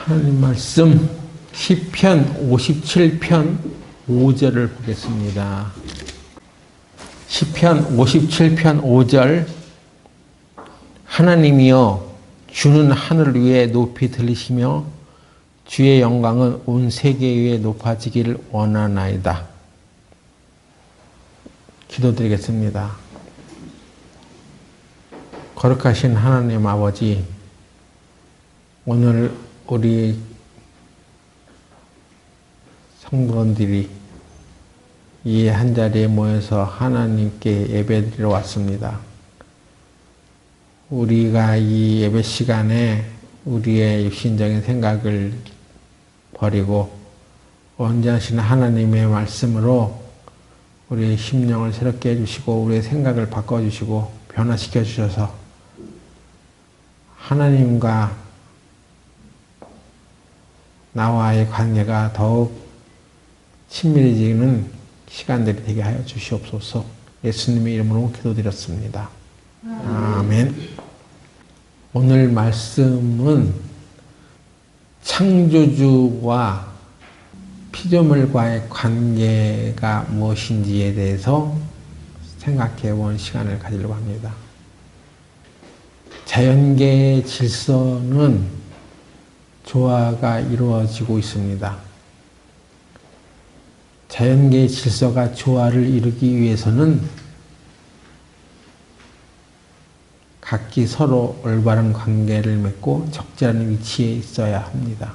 하나님 말씀 시편 57편 5절을 보겠습니다. 시편 57편 5절 하나님이여 주는 하늘 위에 높이 들리시며 주의 영광은 온 세계 위에 높아지기를 원하나이다. 기도드리겠습니다. 거룩하신 하나님 아버지, 오늘 우리 성도들이 이 한자리에 모여서 하나님께 예배드리러 왔습니다. 우리가 이 예배 시간에 우리의 육신적인 생각을 버리고 온전하신 하나님의 말씀으로 우리의 심령을 새롭게 해주시고 우리의 생각을 바꿔주시고 변화시켜 주셔서 하나님과 나와의 관계가 더욱 친밀해지는 시간들이 되게 하여 주시옵소서. 예수님의 이름으로 기도드렸습니다. 아멘. 오늘 말씀은 창조주와 피조물과의 관계가 무엇인지에 대해서 생각해 본 시간을 가지려고 합니다. 자연계의 질서는 조화가 이루어지고 있습니다. 자연계의 질서가 조화를 이루기 위해서는 각기 서로 올바른 관계를 맺고 적절한 위치에 있어야 합니다.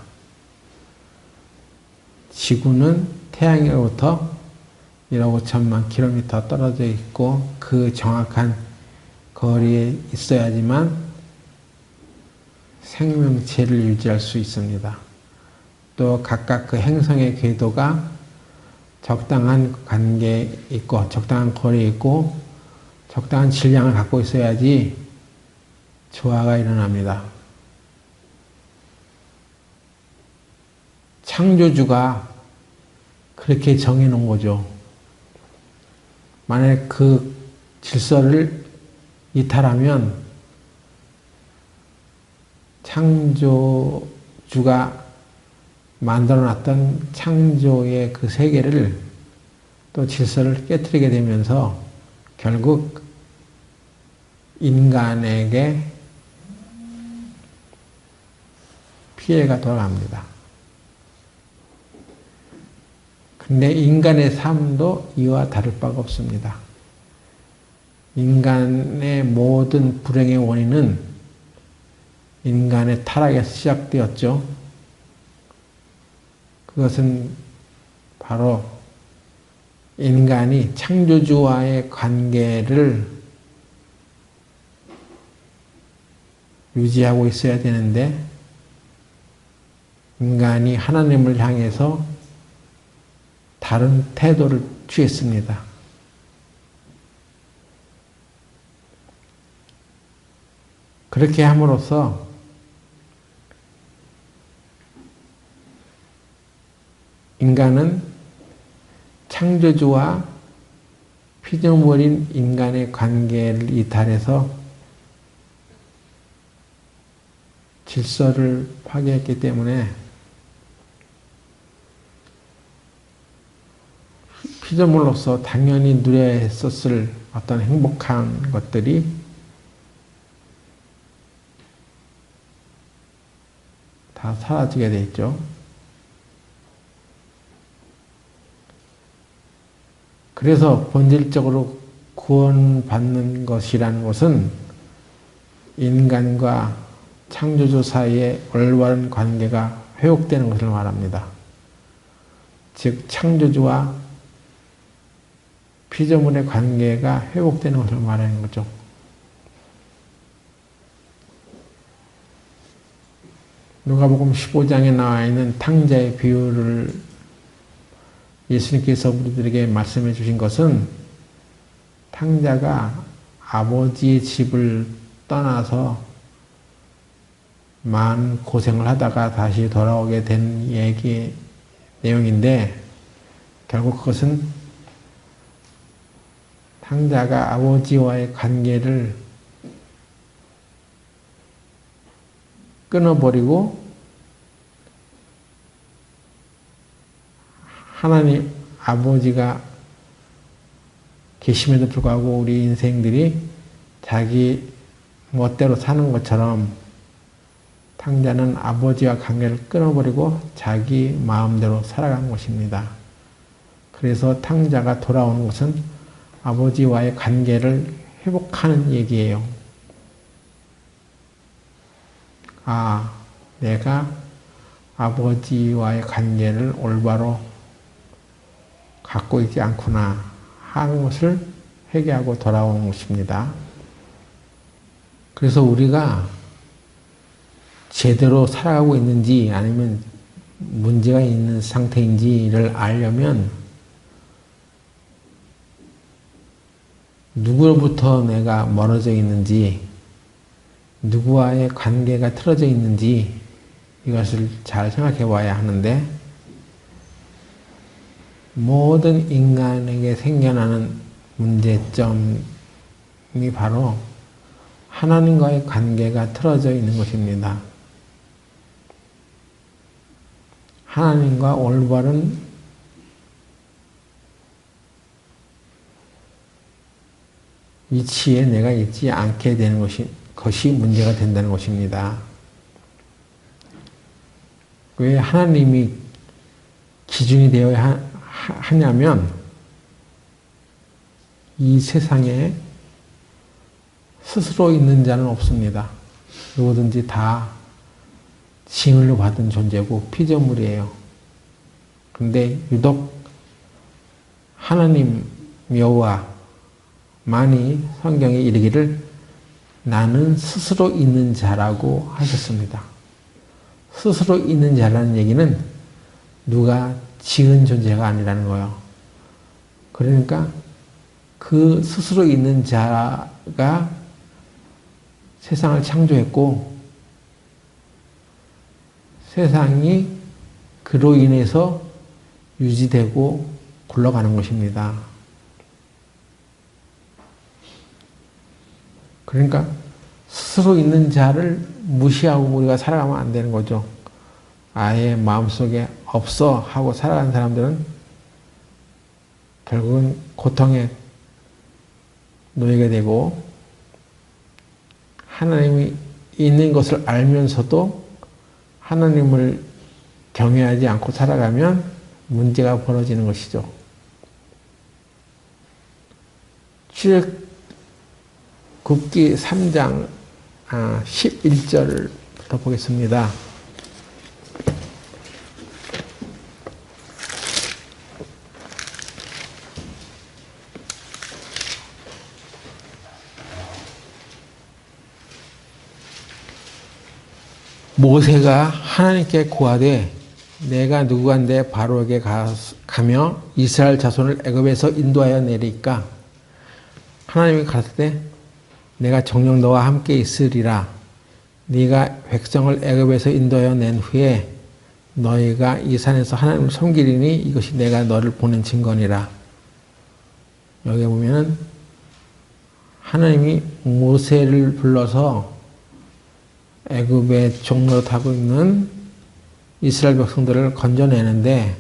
지구는 태양으로부터 1억 5천만 킬로미터 떨어져 있고 그 정확한 거리에 있어야지만 생명체를 유지할 수 있습니다. 또 각각 그 행성의 궤도가 적당한 관계에 있고 적당한 거리에 있고 적당한 질량을 갖고 있어야지 조화가 일어납니다. 창조주가 그렇게 정해놓은 거죠. 만약 그 질서를 이탈하면 창조주가 만들어놨던 창조의 그 세계를 또 질서를 깨트리게 되면서 결국 인간에게 피해가 돌아갑니다. 근데 인간의 삶도 이와 다를 바가 없습니다. 인간의 모든 불행의 원인은 인간의 타락에서 시작되었죠. 그것은 바로 인간이 창조주와의 관계를 유지하고 있어야 되는데 인간이 하나님을 향해서 다른 태도를 취했습니다. 그렇게 함으로써 인간은 창조주와 피조물인 인간의 관계를 이탈해서 질서를 파괴했기 때문에 피조물로서 당연히 누려야 했었을 어떤 행복한 것들이 다 사라지게 돼 있죠. 그래서 본질적으로 구원받는 것이라는 것은 인간과 창조주 사이의 올바른 관계가 회복되는 것을 말합니다. 즉 창조주와 피조물의 관계가 회복되는 것을 말하는 거죠. 누가복음 15장에 나와 있는 탕자의 비유를 예수님께서 우리들에게 말씀해 주신 것은 탕자가 아버지의 집을 떠나서 많은 고생을 하다가 다시 돌아오게 된 얘기 내용인데 결국 그것은 탕자가 아버지와의 관계를 끊어버리고 하나님 아버지가 계심에도 불구하고 우리 인생들이 자기 멋대로 사는 것처럼 탕자는 아버지와 관계를 끊어버리고 자기 마음대로 살아간 것입니다. 그래서 탕자가 돌아오는 것은 아버지와의 관계를 회복하는 얘기예요. 아, 내가 아버지와의 관계를 올바로 갖고 있지 않구나 하는 것을 회개하고 돌아오는 것입니다. 그래서 우리가 제대로 살아가고 있는지 아니면 문제가 있는 상태인지를 알려면 누구로부터 내가 멀어져 있는지, 누구와의 관계가 틀어져 있는지 이것을 잘 생각해 봐야 하는데, 모든 인간에게 생겨나는 문제점이 바로 하나님과의 관계가 틀어져 있는 것입니다. 하나님과 올바른 위치에 내가 있지 않게 되는 것이 문제가 된다는 것입니다. 왜 하나님이 기준이 되어야 하냐면, 이 세상에 스스로 있는 자는 없습니다. 누구든지 다 징을로 받은 존재고 피조물이에요. 그런데 유독 하나님 여호와만이 성경에 이르기를 나는 스스로 있는 자라고 하셨습니다. 스스로 있는 자라는 얘기는 누가 지은 존재가 아니라는 거예요. 그러니까 그 스스로 있는 자가 세상을 창조했고 세상이 그로 인해서 유지되고 굴러가는 것입니다. 그러니까 스스로 있는 자를 무시하고 우리가 살아가면 안 되는 거죠. 아예 마음속에 없어 하고 살아가는 사람들은 결국은 고통에 놓이게 되고, 하나님이 있는 것을 알면서도 하나님을 경외하지 않고 살아가면 문제가 벌어지는 것이죠. 출애굽기 3장 11절부터 보겠습니다. 모세가 하나님께 고하되 내가 누구간데 바로에게 가며 이스라엘 자손을 애굽에서 인도하여 내리까? 하나님이 가라사대 내가 정녕 너와 함께 있으리라. 네가 백성을 애굽에서 인도하여 낸 후에 너희가 이 산에서 하나님을 섬기리니 이것이 내가 너를 보낸 증거니라. 여기 보면은 하나님이 모세를 불러서 애굽의 종로를 하고 있는 이스라엘 백성들을 건져내는데,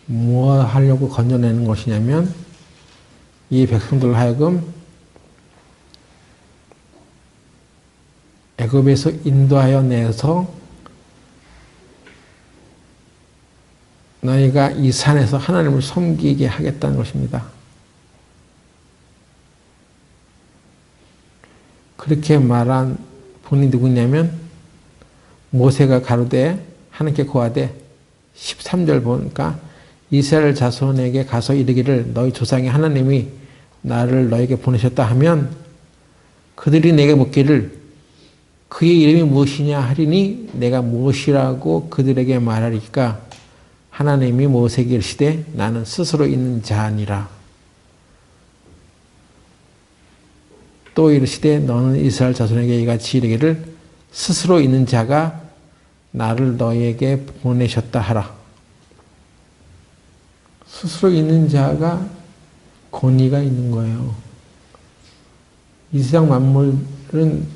뭐 하려고 건져내는 것이냐면 이 백성들 하여금 애굽에서 인도하여 내서 너희가 이 산에서 하나님을 섬기게 하겠다는 것입니다. 그렇게 말한 분이 누구냐면 모세가 가로되 하나님께 고하되 13절 보니까 이스라엘 자손에게 가서 이르기를 너희 조상의 하나님이 나를 너에게 보내셨다 하면 그들이 내게 묻기를 그의 이름이 무엇이냐 하리니 내가 무엇이라고 그들에게 말하리까? 하나님이 모세에게 이르시되 나는 스스로 있는 자니라. 또 이르시되 너는 이스라엘 자손에게 이같이 이르기를 스스로 있는 자가 나를 너희에게 보내셨다 하라. 스스로 있는 자가 권위가 있는 거예요. 이 세상 만물은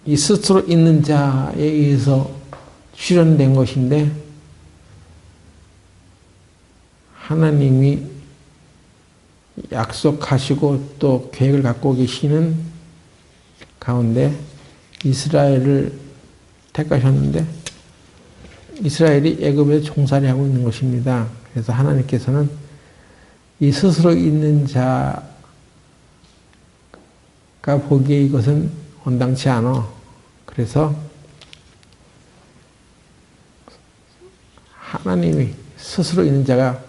이 스스로 있는 자에 의해서 실현된 것인데 하나님이 약속하시고 또 계획을 갖고 계시는 가운데 이스라엘을 택하셨는데 이스라엘이 애굽에 종살이 하고 있는 것입니다. 그래서 하나님께서는 이 스스로 있는 자가 보기에 이것은 온당치 않아. 그래서 하나님이 스스로 있는 자가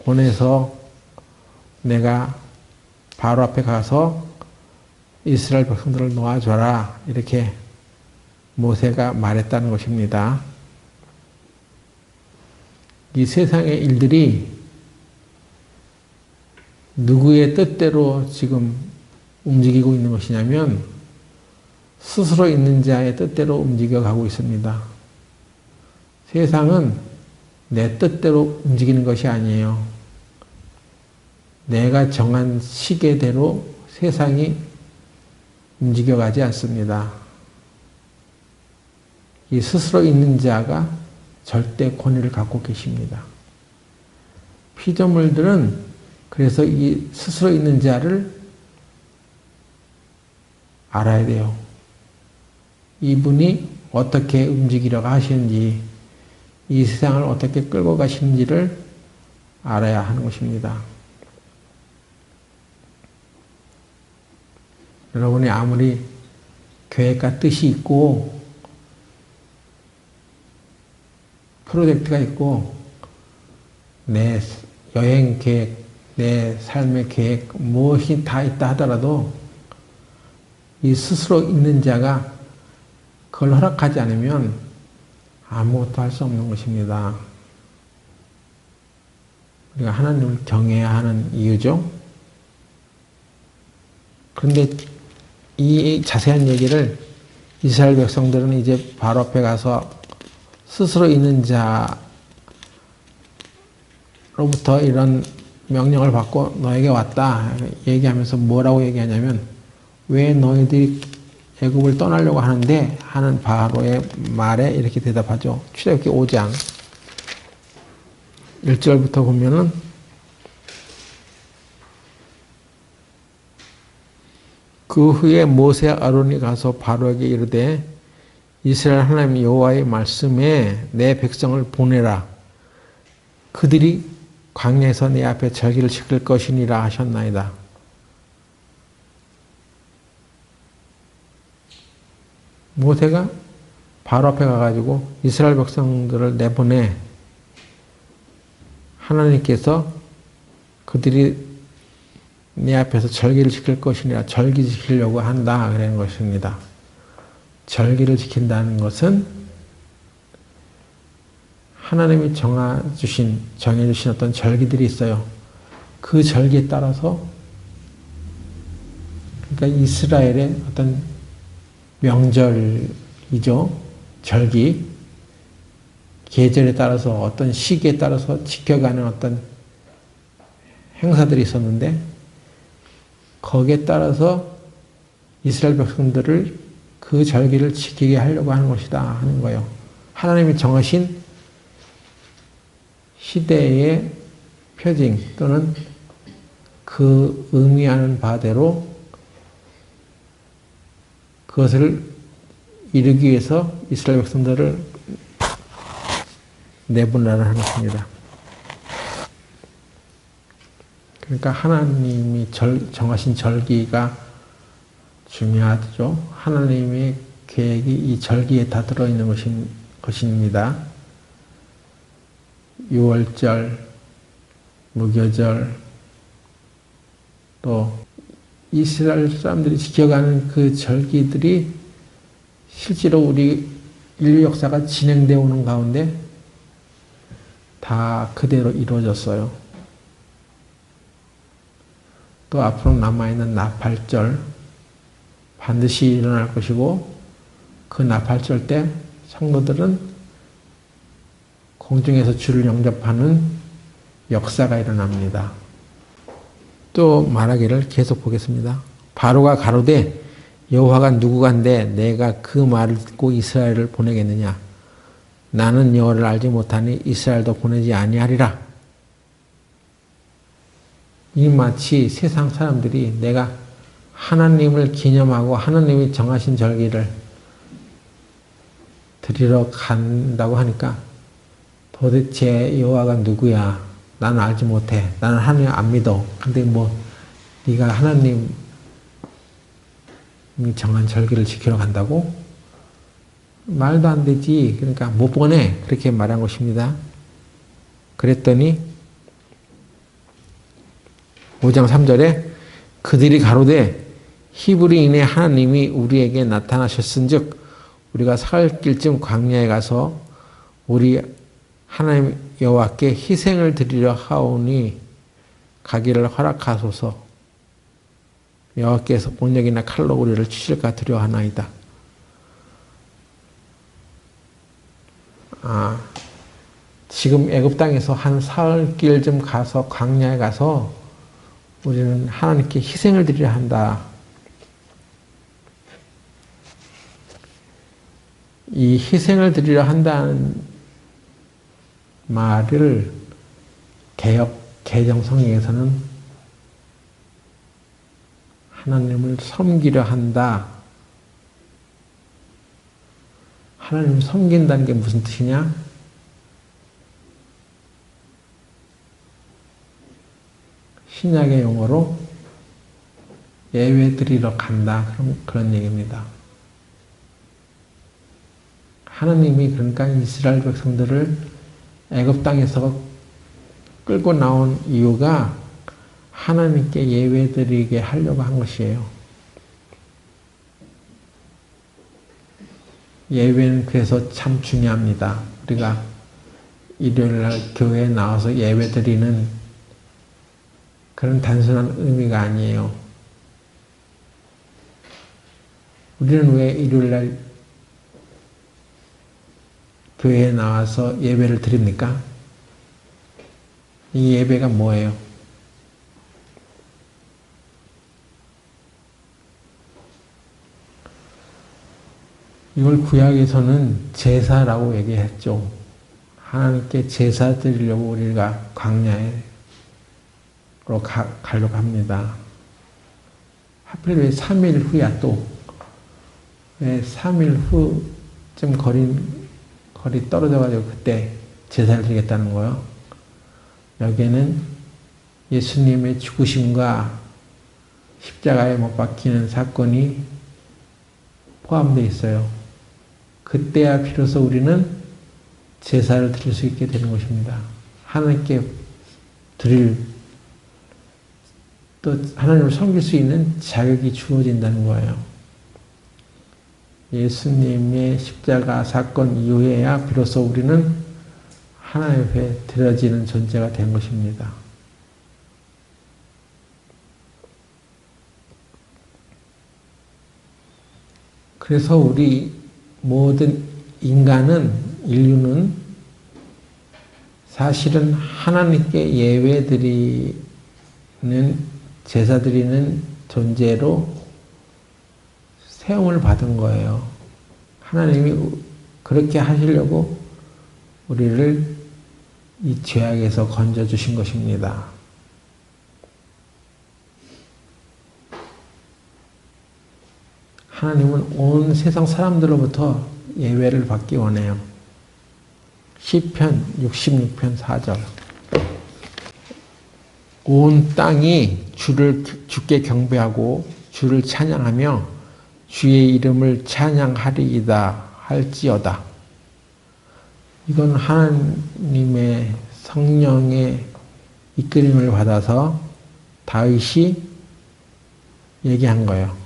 보내서 내가 바로 앞에 가서 이스라엘 백성들을 놓아줘라 이렇게 모세가 말했다는 것입니다. 이 세상의 일들이 누구의 뜻대로 지금 움직이고 있는 것이냐면 스스로 있는 자의 뜻대로 움직여가고 있습니다. 세상은 내 뜻대로 움직이는 것이 아니에요. 내가 정한 시계대로 세상이 움직여가지 않습니다. 이 스스로 있는 자가 절대 권위를 갖고 계십니다. 피조물들은 그래서 이 스스로 있는 자를 알아야 돼요. 이분이 어떻게 움직이려고 하시는지, 이 세상을 어떻게 끌고 가시는지를 알아야 하는 것입니다. 여러분이 아무리 계획과 뜻이 있고 프로젝트가 있고 내 여행 계획, 내 삶의 계획 무엇이 다 있다 하더라도 이 스스로 있는 자가 그걸 허락하지 않으면 아무것도 할 수 없는 것입니다. 우리가 하나님을 경외해야 하는 이유죠. 그런데 이 자세한 얘기를 이스라엘 백성들은 이제 바로 앞에 가서 스스로 있는 자로부터 이런 명령을 받고 너에게 왔다 얘기하면서 뭐라고 얘기하냐면 왜 너희들이 애굽을 떠나려고 하는데 하는 바로의 말에 이렇게 대답하죠. 출애굽기 5장 1절부터 보면은 그 후에 모세 아론이 가서 바로에게 이르되 이스라엘 하나님 여호와의 말씀에 내 백성을 보내라. 그들이 광야에서 내 앞에 절기를 지킬 것이니라 하셨나이다. 모세가 바로 앞에 가가지고 이스라엘 백성들을 내보내 하나님께서 그들이 내 앞에서 절기를 지킬 것이니라 절기 지키려고 한다 그런 것입니다. 절기를 지킨다는 것은 하나님이 정해주신 어떤 절기들이 있어요. 그 절기에 따라서 그러니까 이스라엘의 어떤 명절이죠. 절기 계절에 따라서 어떤 시기에 따라서 지켜가는 어떤 행사들이 있었는데 거기에 따라서 이스라엘 백성들을 그 절기를 지키게 하려고 하는 것이다 하는 거예요. 하나님이 정하신 시대의 표징 또는 그 의미하는 바대로 그것을 이루기 위해서 이스라엘 백성들을 내보내라 하는 것입니다. 그러니까 하나님이 정하신 절기가 중요하죠. 하나님의 계획이 이 절기에 다 들어있는 것입니다. 유월절, 무교절, 또 이스라엘 사람들이 지켜가는 그 절기들이 실제로 우리 인류 역사가 진행되어 오는 가운데 다 그대로 이루어졌어요. 또 앞으로 남아있는 나팔절 반드시 일어날 것이고 그 나팔절 때 성도들은 공중에서 주를 영접하는 역사가 일어납니다. 또 말하기를 계속 보겠습니다. 바로가 가로되 여호와가 누구간데 내가 그 말을 듣고 이스라엘을 보내겠느냐. 나는 여호와를 알지 못하니 이스라엘도 보내지 아니하리라. 이 마치 세상 사람들이 내가 하나님을 기념하고 하나님이 정하신 절기를 드리러 간다고 하니까 도대체 여호와가 누구야? 나는 알지 못해. 나는 하나님 안 믿어. 근데 뭐 네가 하나님이 정한 절기를 지키러 간다고? 말도 안 되지. 그러니까 못 보내. 그렇게 말한 것입니다. 그랬더니 5장 3절에 그들이 가로되 히브리인의 하나님이 우리에게 나타나셨은즉 우리가 살 길쯤 광야에 가서 우리 하나님 여호와께 희생을 드리려 하오니 가기를 허락하소서. 여호와께서 본역이나 칼로 우리를 치실까 두려워하나이다. 지금 애굽 땅에서 한 사흘 길쯤 가서 광야에 가서 우리는 하나님께 희생을 드려야 한다. 이 희생을 드리려 한다는 말을 개정 성경에서는 하나님을 섬기려 한다. 하나님을 섬긴다는 게 무슨 뜻이냐? 신약의 용어로 예배 드리러 간다. 그런 얘기입니다. 하나님이 그러니까 이스라엘 백성들을 애굽 땅에서 끌고 나온 이유가 하나님께 예배 드리게 하려고 한 것이에요. 예배는 그래서 참 중요합니다. 우리가 일요일날 교회에 나와서 예배 드리는 그런 단순한 의미가 아니에요. 우리는 왜 일요일날 교회에 나와서 예배를 드립니까? 이 예배가 뭐예요? 이걸 구약에서는 제사라고 얘기했죠. 하나님께 제사 드리려고 우리가 광야로 가려고 합니다. 하필 왜 3일 후야 또? 왜 3일 후쯤 거리 떨어져가지고 그때 제사를 드리겠다는 거예요? 여기에는 예수님의 죽으심과 십자가에 못 박히는 사건이 포함되어 있어요. 그때야 비로소 우리는 제사를 드릴 수 있게 되는 것입니다. 하나님께 또 하나님을 섬길 수 있는 자격이 주어진다는 거예요. 예수님의 십자가 사건 이후에야 비로소 우리는 하나님 앞에 드려지는 존재가 된 것입니다. 그래서 우리 모든 인류는 사실은 하나님께 예배 드리는, 제사 드리는 존재로 세움을 받은 거예요. 하나님이 그렇게 하시려고 우리를 이 죄악에서 건져주신 것입니다. 하나님은 온 세상 사람들로부터 예배를 받기 원해요. 시편 66편 4절. 온 땅이 주께 경배하고 주를 찬양하며 주의 이름을 찬양하리이다 할지어다. 이건 하나님의 성령의 이끌림을 받아서 다윗이 얘기한 거예요.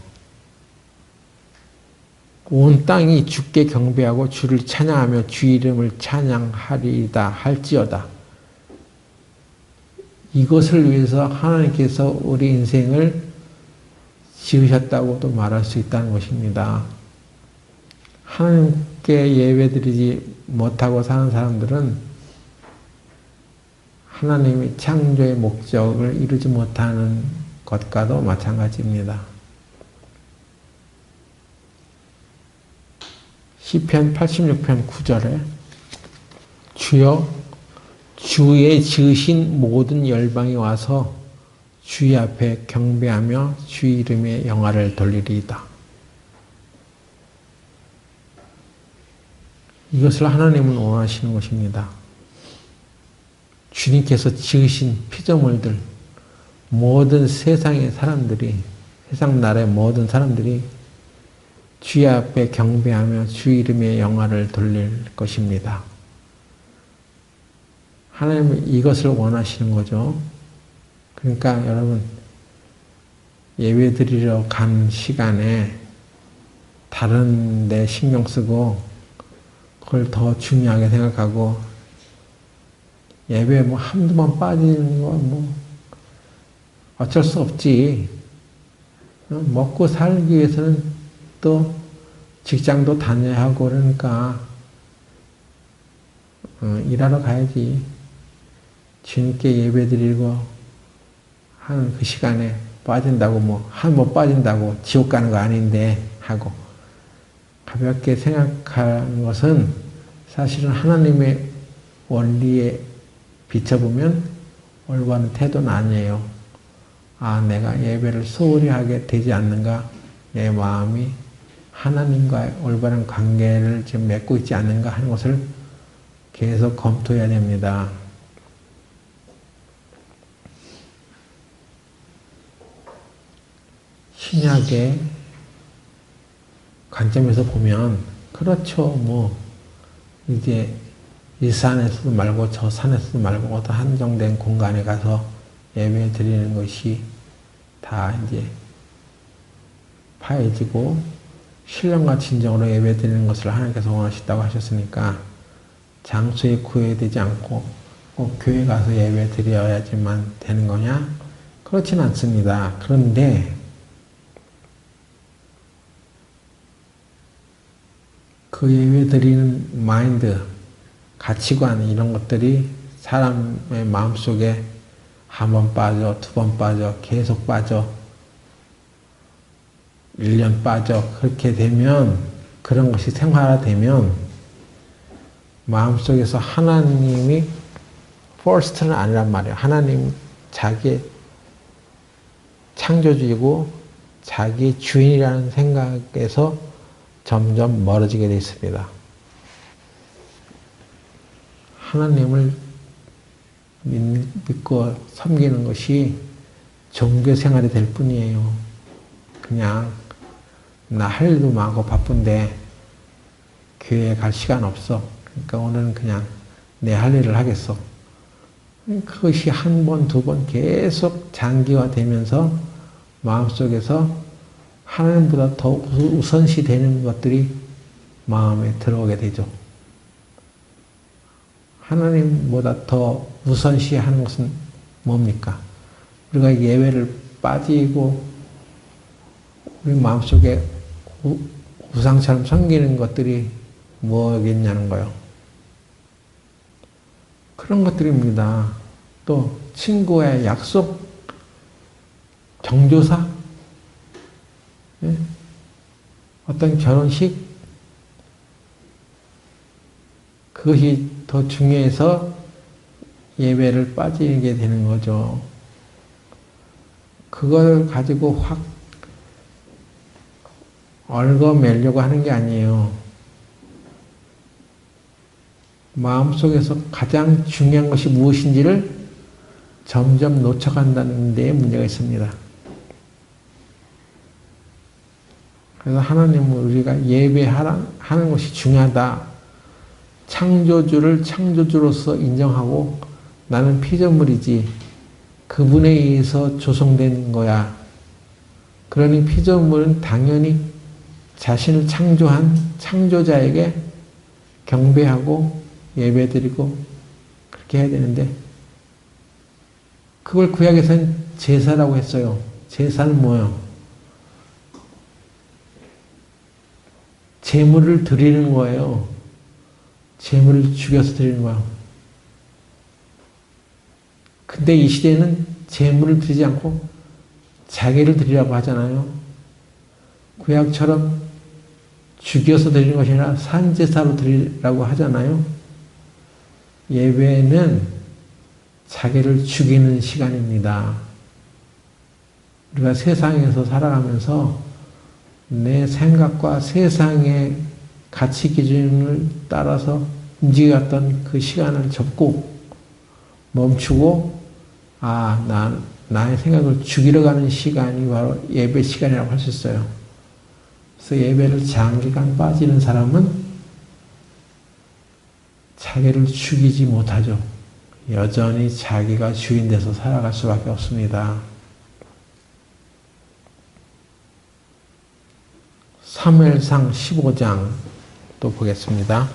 온 땅이 주께 경배하고 주를 찬양하며 주 이름을 찬양하리이다 할지어다. 이것을 위해서 하나님께서 우리 인생을 지으셨다고도 말할 수 있다는 것입니다. 하나님께 예배드리지 못하고 사는 사람들은 하나님의 창조의 목적을 이루지 못하는 것과도 마찬가지입니다. 시편 86편 9절에 주여 주의 지으신 모든 열방이 와서 주의 앞에 경배하며 주의 이름의 영화를 돌리리이다. 이것을 하나님은 원하시는 것입니다. 주님께서 지으신 피조물들, 모든 세상의 사람들이, 세상 나라의 모든 사람들이 주의 앞에 경배하며 주의 이름의 영화를 돌릴 것입니다. 하나님은 이것을 원하시는 거죠. 그러니까 여러분, 예배 드리러 간 시간에 다른 데 신경 쓰고 그걸 더 중요하게 생각하고 예배 뭐 한두 번 빠지는 거 뭐 어쩔 수 없지. 먹고 살기 위해서는 또 직장도 다녀야 하고 그러니까 일하러 가야지. 주님께 예배 드리고 하는 그 시간에 빠진다고 뭐 한 번 빠진다고 지옥 가는 거 아닌데 하고 가볍게 생각하는 것은 사실은 하나님의 원리에 비춰보면 올바른 태도는 아니에요. 아, 내가 예배를 소홀히 하게 되지 않는가? 내 마음이 하나님과의 올바른 관계를 지금 맺고 있지 않는가 하는 것을 계속 검토해야 됩니다. 신약의 관점에서 보면 그렇죠. 뭐 이제 이 산에서도 말고 저 산에서도 말고 어떤 한정된 공간에 가서 예배 드리는 것이 다 이제 파해지고 신령과 진정으로 예배 드리는 것을 하나님께서 원하신다고 하셨으니까 장소에 구애되지 않고 꼭 교회 가서 예배 드려야지만 되는 거냐? 그렇진 않습니다. 그런데 그 예배 드리는 마인드, 가치관 이런 것들이 사람의 마음속에 한 번 빠져, 두 번 빠져, 계속 빠져, 1년 빠져 그렇게 되면 그런 것이 생활화되면 마음속에서 하나님이 first는 아니란 말이에요. 하나님 자기의 창조주이고 자기 주인이라는 생각에서 점점 멀어지게 되어 있습니다. 하나님을 믿고 섬기는 것이 종교 생활이 될 뿐이에요. 그냥 나 할 일도 많고 바쁜데 교회에 갈 시간 없어. 그러니까 오늘은 그냥 내 할 일을 하겠어. 그것이 한 번, 두 번 계속 장기화되면서 마음속에서 하나님보다 더 우선시 되는 것들이 마음에 들어오게 되죠. 하나님보다 더 우선시하는 것은 뭡니까? 우리가 예배를 빠지고 우리 마음속에 우상처럼 섬기는 것들이 뭐겠냐는 거요. 그런 것들입니다. 또 친구의 약속, 경조사, 어떤 결혼식, 그것이 더 중요해서 예배를 빠지게 되는 거죠. 그걸 가지고 확 얽어매려고 하는 게 아니에요. 마음속에서 가장 중요한 것이 무엇인지를 점점 놓쳐간다는 데 문제가 있습니다. 그래서 하나님은 우리가 예배하는 것이 중요하다. 창조주를 창조주로서 인정하고 나는 피조물이지 그분에 의해서 조성된 거야. 그러니 피조물은 당연히 자신을 창조한 창조자에게 경배하고 예배드리고 그렇게 해야 되는데 그걸 구약에서는 제사라고 했어요. 제사는 뭐예요? 제물을 드리는 거예요. 제물을 죽여서 드리는 거예요. 근데 이 시대는 제물을 드리지 않고 자기를 드리라고 하잖아요. 구약처럼 죽여서 드리는 것이 아니라 산제사로 드리라고 하잖아요. 예배는 자기를 죽이는 시간입니다. 우리가 세상에서 살아가면서 내 생각과 세상의 가치 기준을 따라서 움직였던 그 시간을 접고 멈추고 나의 생각을 죽이러 가는 시간이 바로 예배 시간이라고 할 수 있어요. 그래서 예배를 장기간 빠지는 사람은 자기를 죽이지 못하죠. 여전히 자기가 주인 돼서 살아갈 수밖에 없습니다. 사무엘상 15장 또 보겠습니다.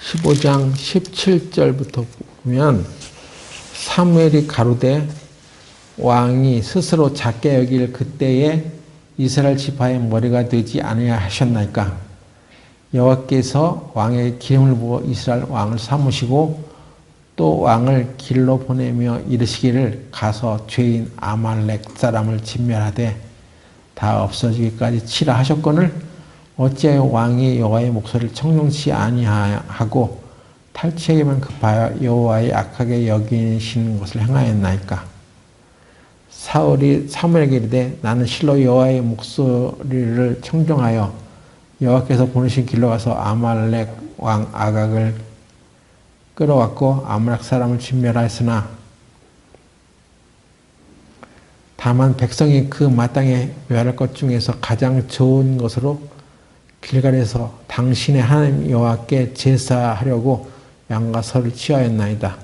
십오 장 17절부터 보면 사무엘이 가로되 왕이 스스로 작게 여길 그때에 이스라엘 지파의 머리가 되지 아니하 하셨나이까. 여호와께서 왕에게 기름을 부어 이스라엘 왕을 삼으시고 또 왕을 길로 보내며 이르시기를 가서 죄인 아말렉 사람을 진멸하되 다 없어지기까지 치라 하셨거늘 어찌하여 왕이 여호와의 목소리를 청종치 아니하고 탈취하기만 급하여 여호와의 악하게 여기신 것을 행하였나이까. 사울이 사무엘에게 이르되 나는 실로 여호와의 목소리를 청종하여 여호와께서 보내신 길로 가서 아말렉 왕 아각을 끌어왔고 아말렉 사람을 진멸하였으나 다만 백성이 그 마땅히 멸할 것 중에서 가장 좋은 것으로 길갈에서 당신의 하나님 여호와께 제사하려고 양과 소를 취하였나이다.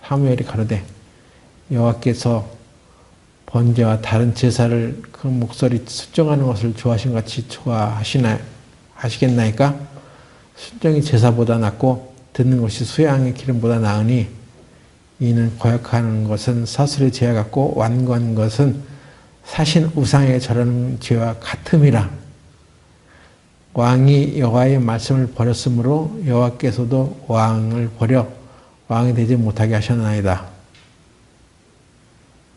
사무엘이 가로되 여호와께서 번제와 다른 제사를 그 목소리 순종하는 것을 좋아하신 같이 하시겠나이까? 순종이 제사보다 낫고 듣는 것이 수양의 기름보다 나으니 이는 거역하는 것은 사슬의 죄와 같고 완고한 것은 사신 우상에게 절하는 죄와 같음이라. 왕이 여호와의 말씀을 버렸으므로 여호와께서도 왕을 버려 왕이 되지 못하게 하셨나이다.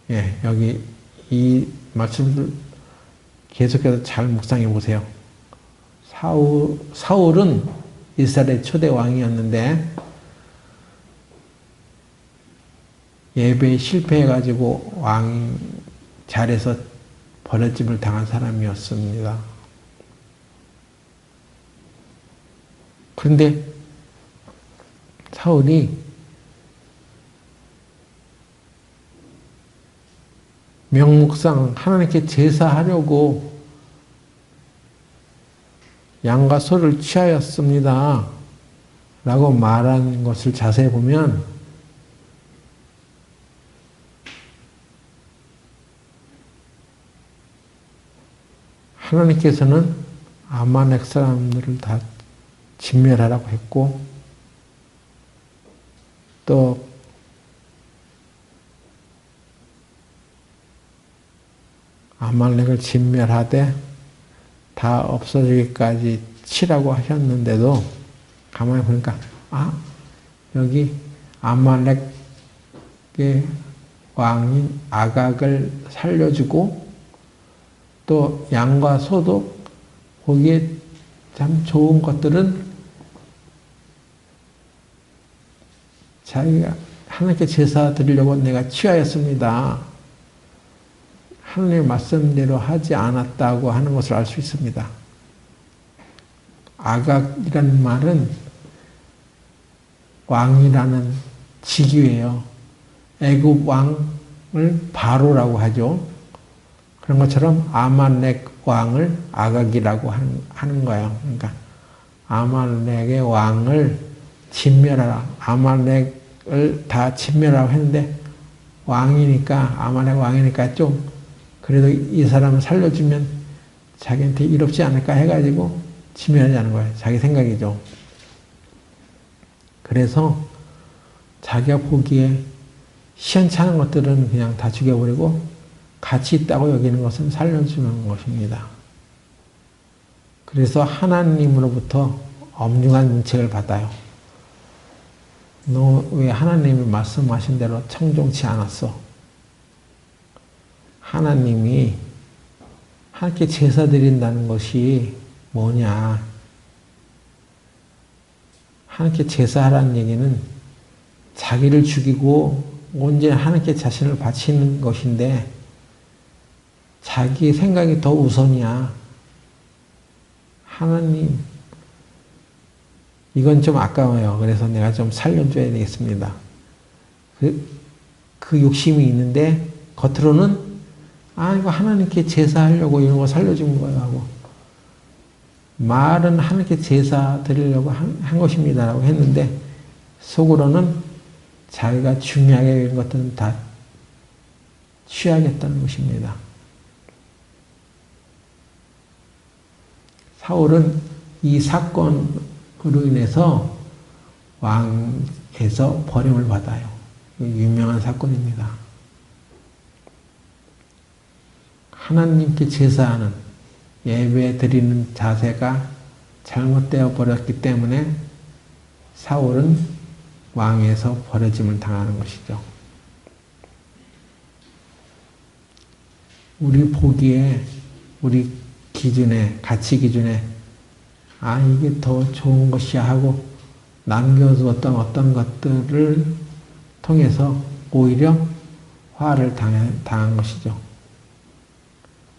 예, 여기 이 말씀을 계속해서 잘 묵상해 보세요. 사울은 이스라엘의 초대 왕이었는데 예배에 실패해가지고 왕 자리에서 버려짐을 당한 사람이었습니다. 그런데 사울이 명목상 하나님께 제사하려고 양과 소를 취하였습니다. 라고 말한 것을 자세히 보면 하나님께서는 아말렉 사람들을 다 진멸하라고 했고 또 아말렉을 진멸하되 다 없어지기까지 치라고 하셨는데도 가만히 보니까 여기 아말렉의 왕인 아각을 살려주고 또 양과 소도 거기에 참 좋은 것들은 자기가 하나님께 제사 드리려고 내가 취하였습니다. 하나님의 말씀대로 하지 않았다고 하는 것을 알 수 있습니다. 아각이라는 말은 왕이라는 직위예요. 애굽 왕을 바로라고 하죠. 그런 것처럼 아말렉 왕을 아각이라고 하는 거예요. 그러니까 아말렉의 왕을 진멸하라. 아말렉을 다 진멸하라고 했는데 왕이니까 아말렉 왕이니까 좀 그래도 이 사람을 살려주면 자기한테 이롭지 않을까 해가지고 진멸하자는 거예요. 자기 생각이죠. 그래서 자기가 보기에 시원찮은 것들은 그냥 다 죽여버리고 가치 있다고 여기는 것은 살려주는 것입니다. 그래서 하나님으로부터 엄중한 문책을 받아요. 너 왜 하나님이 말씀하신 대로 청종치 않았어? 하나님이 하나님께 제사 드린다는 것이 뭐냐? 하나님께 제사하라는 얘기는 자기를 죽이고 온전히 하나님께 자신을 바치는 것인데 자기 생각이 더 우선이야. 하나님, 이건 좀 아까워요. 그래서 내가 좀 살려줘야 되겠습니다. 그 욕심이 있는데 겉으로는 이거 하나님께 제사하려고 이런 거 살려준 거예요 하고 말은 하나님께 제사 드리려고 한 것입니다라고 했는데 속으로는 자기가 중요하게 여긴 것들은 다 취하겠다는 것입니다. 사울은 이 사건으로 인해서 왕에서 버림을 받아요. 유명한 사건입니다. 하나님께 제사하는 예배 드리는 자세가 잘못되어 버렸기 때문에 사울은 왕에서 버려짐을 당하는 것이죠. 우리 보기에, 우리 기준에, 가치 기준에 이게 더 좋은 것이야 하고 남겨두었던 어떤 것들을 통해서 오히려 화를 당한 것이죠.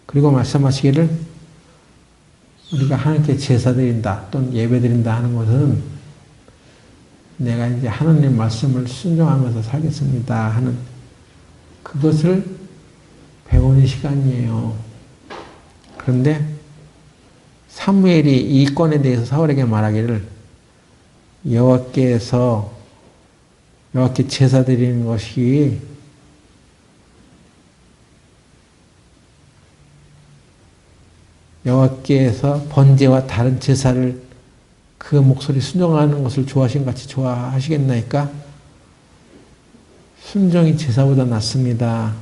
그리고 말씀하시기를 우리가 하나님께 제사 드린다 또는 예배 드린다 하는 것은 내가 이제 하나님 말씀을 순종하면서 살겠습니다 하는 그것을 배우는 시간이에요. 그런데 사무엘이 이 건에 대해서 사울에게 말하기를 여호와께 제사 드리는 것이 여호와께서 번제와 다른 제사를 그 목소리 순종하는 것을 좋아하신 같이 좋아하시겠나이까? 순종이 제사보다 낫습니다.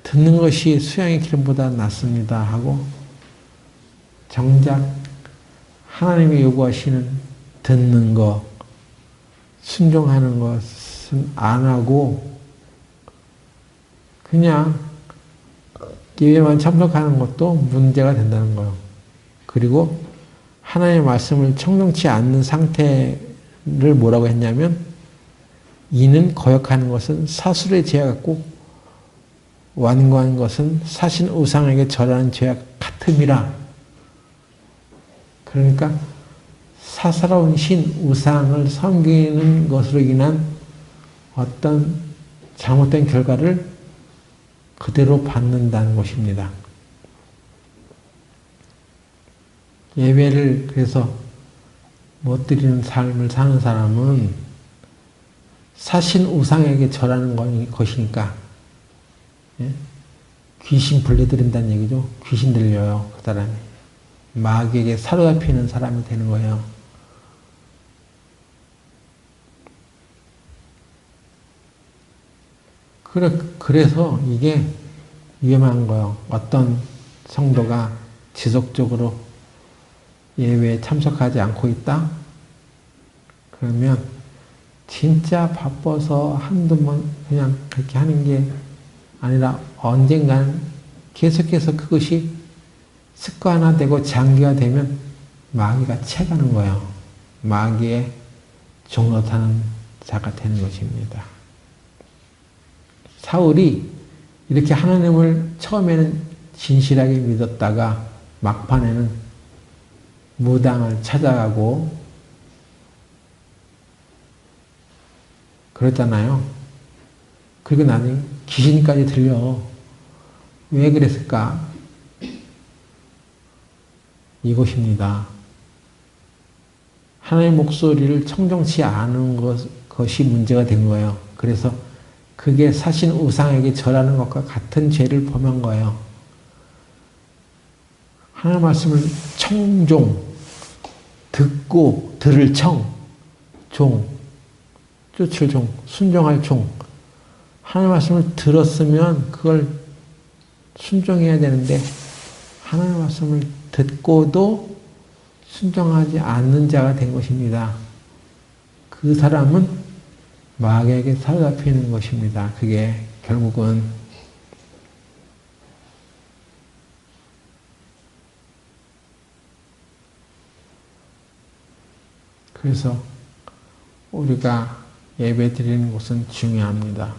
듣는 것이 수양의 기름보다 낫습니다 하고 정작 하나님이 요구하시는 듣는 것, 순종하는 것은 안 하고 그냥 예배만 참석하는 것도 문제가 된다는 거예요. 그리고 하나님의 말씀을 청정치 않는 상태를 뭐라고 했냐면 이는 거역하는 것은 사술의 죄와 같고 완고한 것은 사신 우상에게 절하는 죄와 같음이라. 그러니까 사사로운 신 우상을 섬기는 것으로 인한 어떤 잘못된 결과를 그대로 받는다는 것입니다. 예배를 그래서 못 드리는 삶을 사는 사람은 사신 우상에게 절하는 것이니까 귀신 불려드린다는 얘기죠. 귀신 들려요. 그 사람이. 마귀에게 사로잡히는 사람이 되는 거예요. 그래서 이게 위험한 거예요. 어떤 성도가 지속적으로 예배에 참석하지 않고 있다? 그러면 진짜 바빠서 한두 번 그냥 그렇게 하는 게 아니라 언젠간 계속해서 그것이 습관화되고 장기화되면 마귀가 채가는 거예요. 마귀의 종노릇하는 자가 되는 것입니다. 사울이 이렇게 하나님을 처음에는 진실하게 믿었다가 막판에는 무당을 찾아가고 그랬잖아요. 그리고 나중에 귀신까지 들려. 왜 그랬을까? 이것입니다. 하나님의 목소리를 청정치 않은 것이 문제가 된 거예요. 그래서 그게 사신 우상에게 절하는 것과 같은 죄를 범한 거예요. 하나님 말씀을 청종, 듣고 들을 청, 종, 쫓을 종, 순종할 종. 하나님 말씀을 들었으면 그걸 순종해야 되는데 하나님 말씀을 듣고도 순종하지 않는 자가 된 것입니다. 그 사람은 마귀에게 사로잡히는 것입니다. 그게 결국은 그래서 우리가 예배 드리는 것은 중요합니다.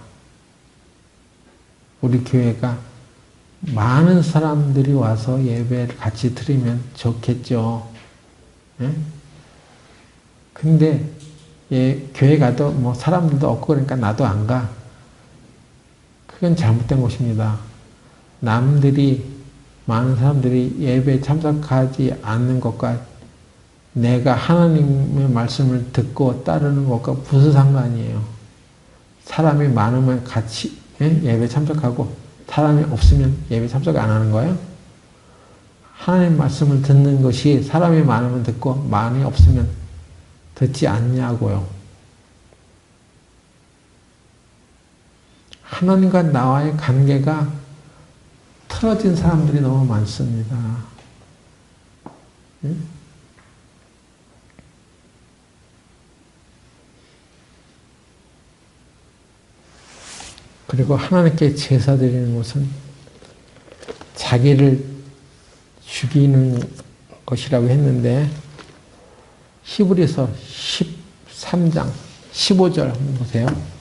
우리 교회가 많은 사람들이 와서 예배를 같이 드리면 좋겠죠. 예? 근데 교회 가도 뭐 사람들도 없고 그러니까 나도 안 가. 그건 잘못된 것입니다. 많은 사람들이 예배에 참석하지 않는 것과 내가 하나님의 말씀을 듣고 따르는 것과 무슨 상관이에요. 사람이 많으면 같이 예배 참석하고 사람이 없으면 예배 참석 안 하는 거예요? 하나님 말씀을 듣는 것이 사람이 많으면 듣고 많이 없으면 듣지 않냐고요. 하나님과 나와의 관계가 틀어진 사람들이 너무 많습니다. 그리고 하나님께 제사 드리는 것은 자기를 죽이는 것이라고 했는데 히브리서 13장 15절 한번 보세요.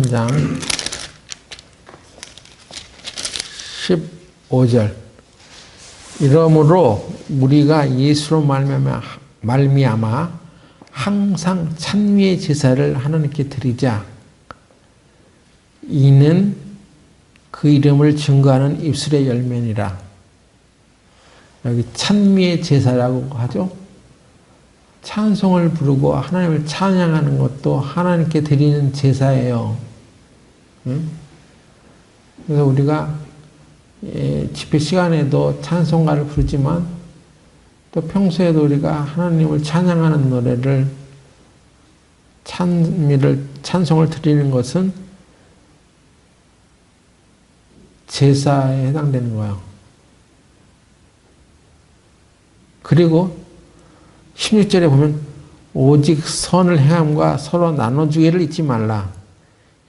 장 15절 이러므로 우리가 예수로 말미암아 항상 찬미의 제사를 하나님께 드리자. 이는 그 이름을 증거하는 입술의 열매니라. 여기 찬미의 제사라고 하죠. 찬송을 부르고 하나님을 찬양하는 것도 하나님께 드리는 제사예요. 그래서 우리가 집회 시간에도 찬송가를 부르지만 또 평소에도 우리가 하나님을 찬양하는 노래를 찬송을 드리는 것은 제사에 해당되는 거예요. 그리고 16절에 보면 오직 선을 행함과 서로 나눠주기를 잊지 말라.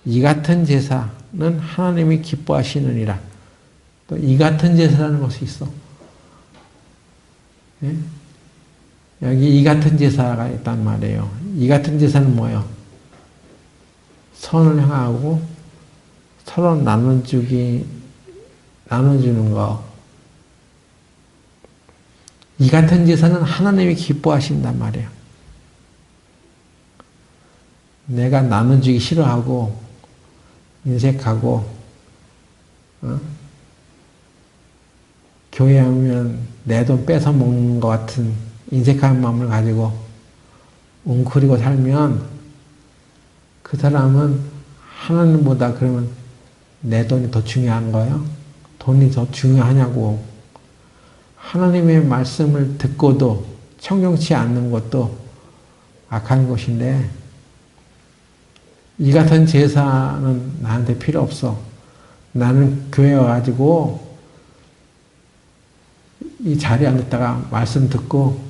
이 같은 제사는 하나님이 기뻐하시느니라. 또 이 같은 제사라는 것이 있어. 예? 여기 이 같은 제사가 있단 말이에요. 이 같은 제사는 뭐예요? 선을 행하고 서로 나눠주는 거. 이 같은 제사는 하나님이 기뻐하신단 말이에요. 내가 나눠주기 싫어하고 인색하고 교회 오면 내 돈 뺏어 먹는 것 같은 인색한 마음을 가지고 웅크리고 살면 그 사람은 하나님보다 그러면 내 돈이 더 중요한 거예요? 돈이 더 중요하냐고. 하나님의 말씀을 듣고도 청종치 않는 것도 악한 것인데 이 같은 제사는 나한테 필요 없어. 나는 교회 와가지고 이 자리에 앉았다가 말씀 듣고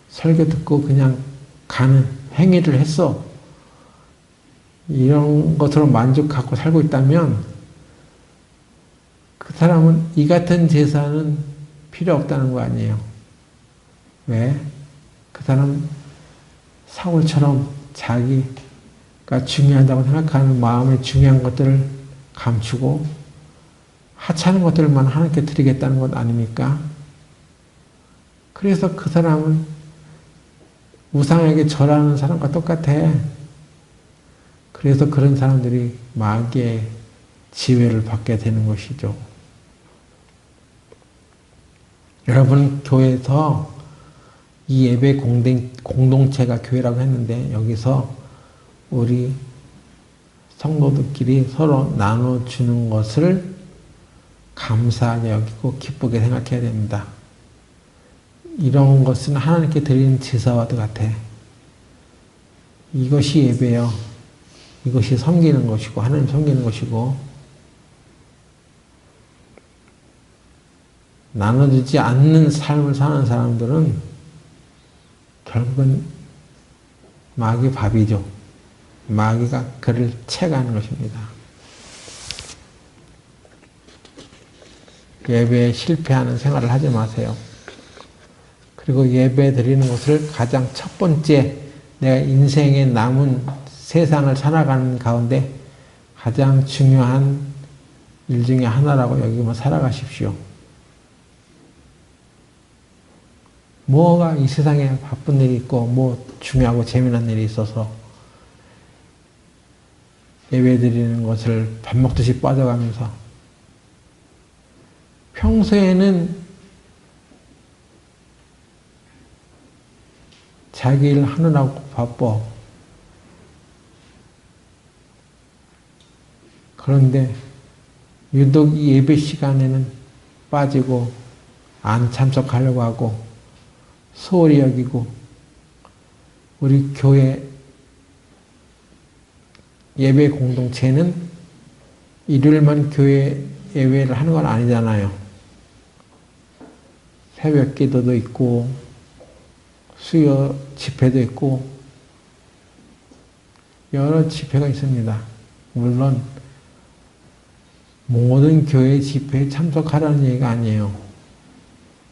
설교 듣고 그냥 가는 행위를 했어. 이런 것으로 만족하고 살고 있다면 그 사람은 이 같은 제사는 필요 없다는 거 아니에요. 왜? 그 사람은 사울처럼 자기가 중요하다고 생각하는 마음의 중요한 것들을 감추고 하찮은 것들만 하나님께 드리겠다는 것 아닙니까? 그래서 그 사람은 우상에게 절하는 사람과 똑같아. 그래서 그런 사람들이 마귀의 지배를 받게 되는 것이죠. 여러분 교회에서 이 예배 공동체가 교회라고 했는데 여기서 우리 성도들끼리 서로 나눠주는 것을 감사하게 여기고 기쁘게 생각해야 됩니다. 이런 것은 하나님께 드리는 제사와도 같아. 이것이 예배요. 이것이 섬기는 것이고 하나님 섬기는 것이고, 나눠주지 않는 삶을 사는 사람들은 결국은 마귀 밥이죠. 마귀가 그를 채가는 것입니다. 예배에 실패하는 생활을 하지 마세요. 그리고 예배 드리는 것을 가장 첫 번째, 내가 인생에 남은 세상을 살아가는 가운데 가장 중요한 일 중에 하나라고 여기면 살아가십시오. 뭐가 이 세상에 바쁜 일이 있고 뭐 중요하고 재미난 일이 있어서 예배 드리는 것을 밥 먹듯이 빠져가면서, 평소에는 자기 일 하느라고 바빠. 그런데 유독 이 예배 시간에는 빠지고 안 참석하려고 하고 소홀히 여기고, 우리 교회 예배 공동체는 일요일만 교회 예배를 하는 건 아니잖아요. 새벽 기도도 있고 수요 집회도 있고 여러 집회가 있습니다. 물론 모든 교회 집회에 참석하라는 얘기가 아니에요.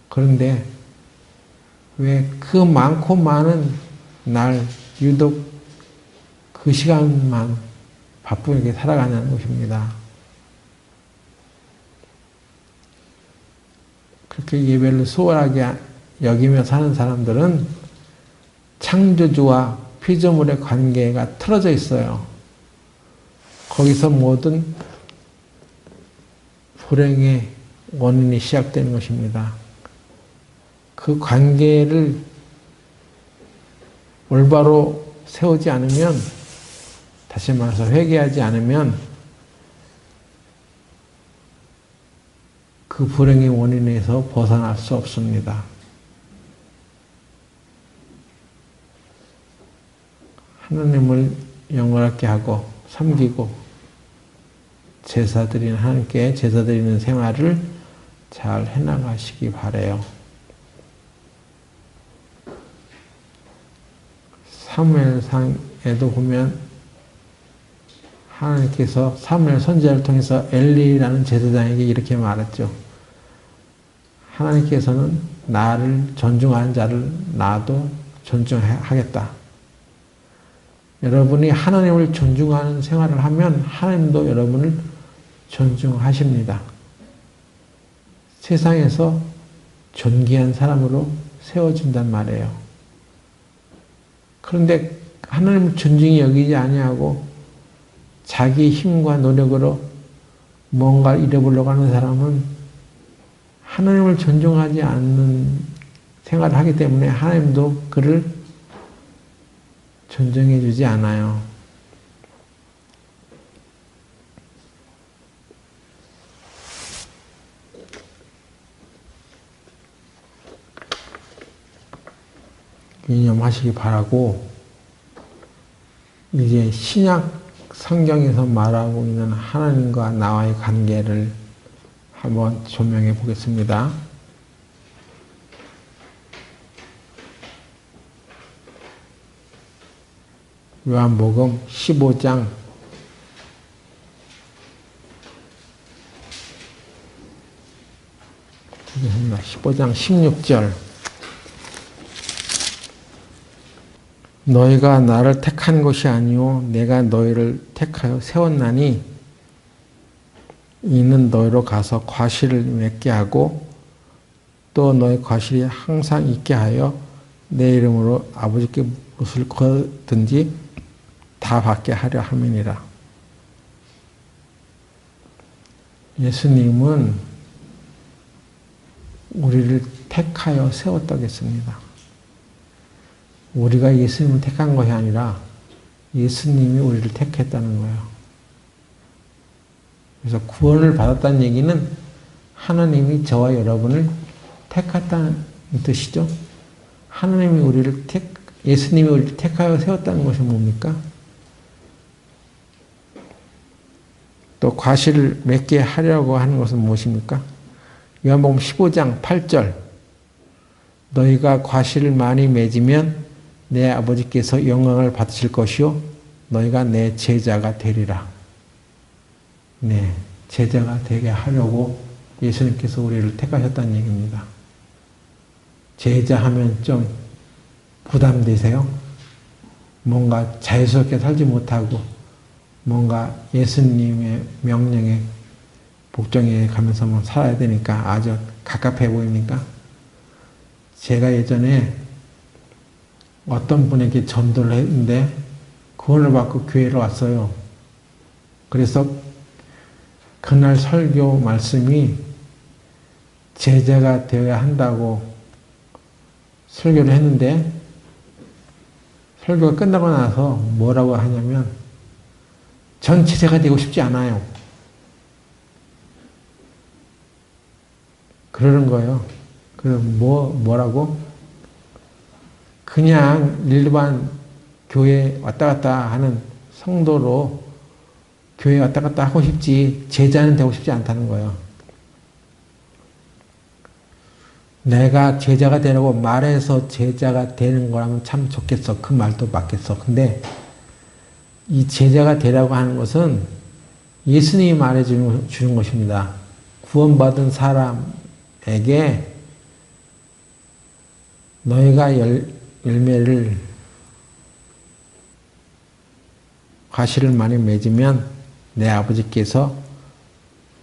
그런데 왜 그 많고 많은 날 유독 그 시간만 바쁘게 살아가냐는 것입니다. 그렇게 예배를 소홀하게 여기며 사는 사람들은 창조주와 피조물의 관계가 틀어져 있어요. 거기서 모든 불행의 원인이 시작되는 것입니다. 그 관계를 올바로 세우지 않으면, 다시 말해서 회개하지 않으면 그 불행의 원인에서 벗어날 수 없습니다. 하나님을 영원하게 하고 섬기고 제사드리는, 하나님께 제사드리는 생활을 잘 해나가시기 바라요. 사무엘상에도 보면 하나님께서 사무엘 선지자를 통해서 엘리라는 제사장에게 이렇게 말했죠. 하나님께서는 나를 존중하는 자를 나도 존중하겠다. 여러분이 하나님을 존중하는 생활을 하면 하나님도 여러분을 존중하십니다. 세상에서 존귀한 사람으로 세워준단 말이에요. 그런데 하나님을 존중히 여기지 아니하고 자기 힘과 노력으로 뭔가를 이뤄보려고 하는 사람은 하나님을 존중하지 않는 생활을 하기 때문에 하나님도 그를 존중해 주지 않아요. 유념하시기 바라고, 이제 신약 성경에서 말하고 있는 하나님과 나와의 관계를 한번 조명해 보겠습니다. 요한복음 15장 16절. 너희가 나를 택한 것이 아니요 내가 너희를 택하여 세웠나니 이는 너희로 가서 과실을 맺게 하고 또 너희 과실이 항상 있게 하여 내 이름으로 아버지께 무엇을 거든지 다 받게 하려 함이니라. 예수님은 우리를 택하여 세웠다고 했습니다. 우리가 예수님을 택한 것이 아니라 예수님이 우리를 택했다는 거예요. 그래서 구원을 받았다는 얘기는 하나님이 저와 여러분을 택했다는 뜻이죠. 하나님이 예수님이 우리를 택하여 세웠다는 것이 뭡니까? 또 과실을 맺게 하려고 하는 것은 무엇입니까? 요한복음 15장 8절 너희가 과실을 많이 맺으면 내 아버지께서 영광을 받으실 것이요 너희가 내 제자가 되리라. 네, 제자가 되게 하려고 예수님께서 우리를 택하셨다는 얘기입니다. 제자하면 좀 부담되세요? 뭔가 자유스럽게 살지 못하고 뭔가 예수님의 명령에 복종해 가면서 뭐 살아야 되니까 아주 갑갑해 보입니까? 제가 예전에 어떤 분에게 전도를 했는데 구원을 받고 교회로 왔어요. 그래서 그날 설교 말씀이 제자가 되어야 한다고 설교를 했는데 설교가 끝나고 나서 뭐라고 하냐면 전 제자가 되고 싶지 않아요. 그러는 거예요. 그래서 뭐라고? 그냥 일반 교회 왔다 갔다 하는 성도로 교회 왔다 갔다 하고 싶지 제자는 되고 싶지 않다는 거예요. 내가 제자가 되라고 말해서 제자가 되는 거라면 참 좋겠어. 그 말도 맞겠어. 근데 이 제자가 되라고 하는 것은 예수님이 말해주는 것입니다. 구원받은 사람에게 너희가 열매를 과실을 많이 맺으면 내 아버지께서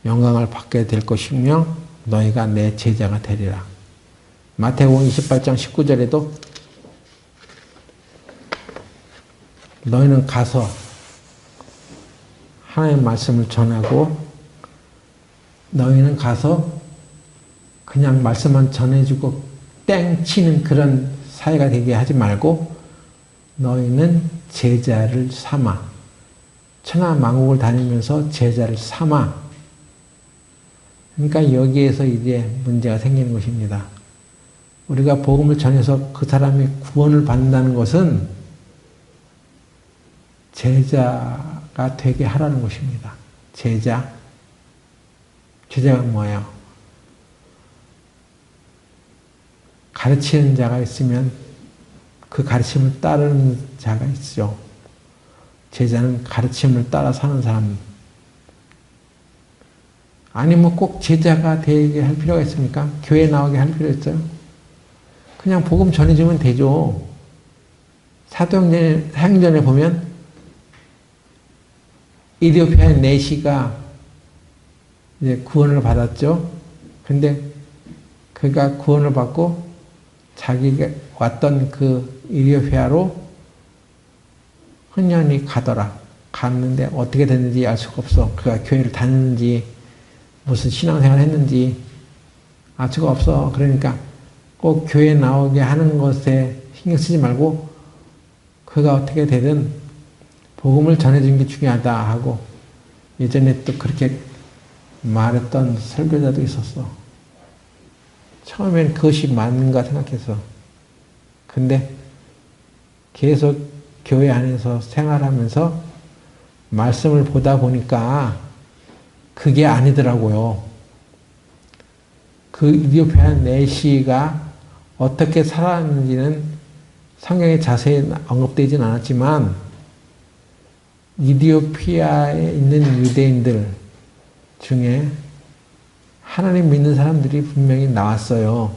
영광을 받게 될 것이며 너희가 내 제자가 되리라. 마태복음 28장 19절에도 너희는 가서 하나님의 말씀을 전하고 너희는 가서 그냥 말씀만 전해주고 땡 치는 그런 사회가 되게 하지 말고 너희는 제자를 삼아 천하 만국을 다니면서 제자를 삼아 그러니까 여기에서 이제 문제가 생기는 것입니다. 우리가 복음을 전해서 그 사람이 구원을 받는다는 것은 제자가 되게 하라는 것입니다. 제자가 뭐예요? 가르치는 자가 있으면 그 가르침을 따르는 자가 있죠. 제자는 가르침을 따라 사는 사람. 아니 뭐 꼭 제자가 되게 할 필요가 있습니까? 교회 나오게 할 필요 있어요? 그냥 복음 전해주면 되죠. 사도행전에 보면 이디오피아의 내시가 이제 구원을 받았죠. 근데 그가 구원을 받고 자기가 왔던 그 이디오피아로 흔연히 가더라. 갔는데 어떻게 됐는지 알 수가 없어. 그가 교회를 다녔는지 무슨 신앙생활을 했는지 알 수가 없어. 그러니까 꼭 교회 나오게 하는 것에 신경 쓰지 말고 그가 어떻게 되든 복음을 전해주는 게 중요하다 하고 예전에 또 그렇게 말했던 설교자도 있었어. 처음엔 그것이 맞는가 생각해서. 근데 계속 교회 안에서 생활하면서 말씀을 보다 보니까 그게 아니더라고요. 그 이디오피아 내시가 어떻게 살았는지는 성경에 자세히 언급되지는 않았지만 이디오피아에 있는 유대인들 중에 하나님 믿는 사람들이 분명히 나왔어요.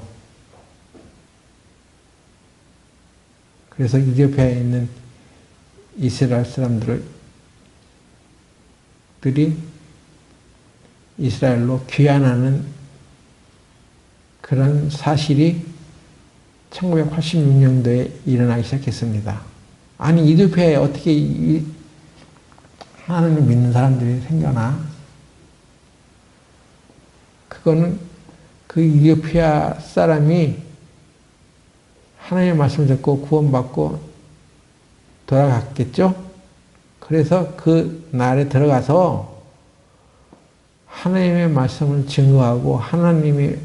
그래서 이디오피아에 있는 이스라엘 사람들이 이스라엘로 귀환하는 그런 사실이 1986년도에 일어나기 시작했습니다. 아니 이디오피아에 어떻게 하나님을 믿는 사람들이 생겨나? 그거는 그 이디오피아 사람이 하나님의 말씀을 듣고 구원받고 돌아갔겠죠? 그래서 그 날에 들어가서 하나님의 말씀을 증거하고 하나님이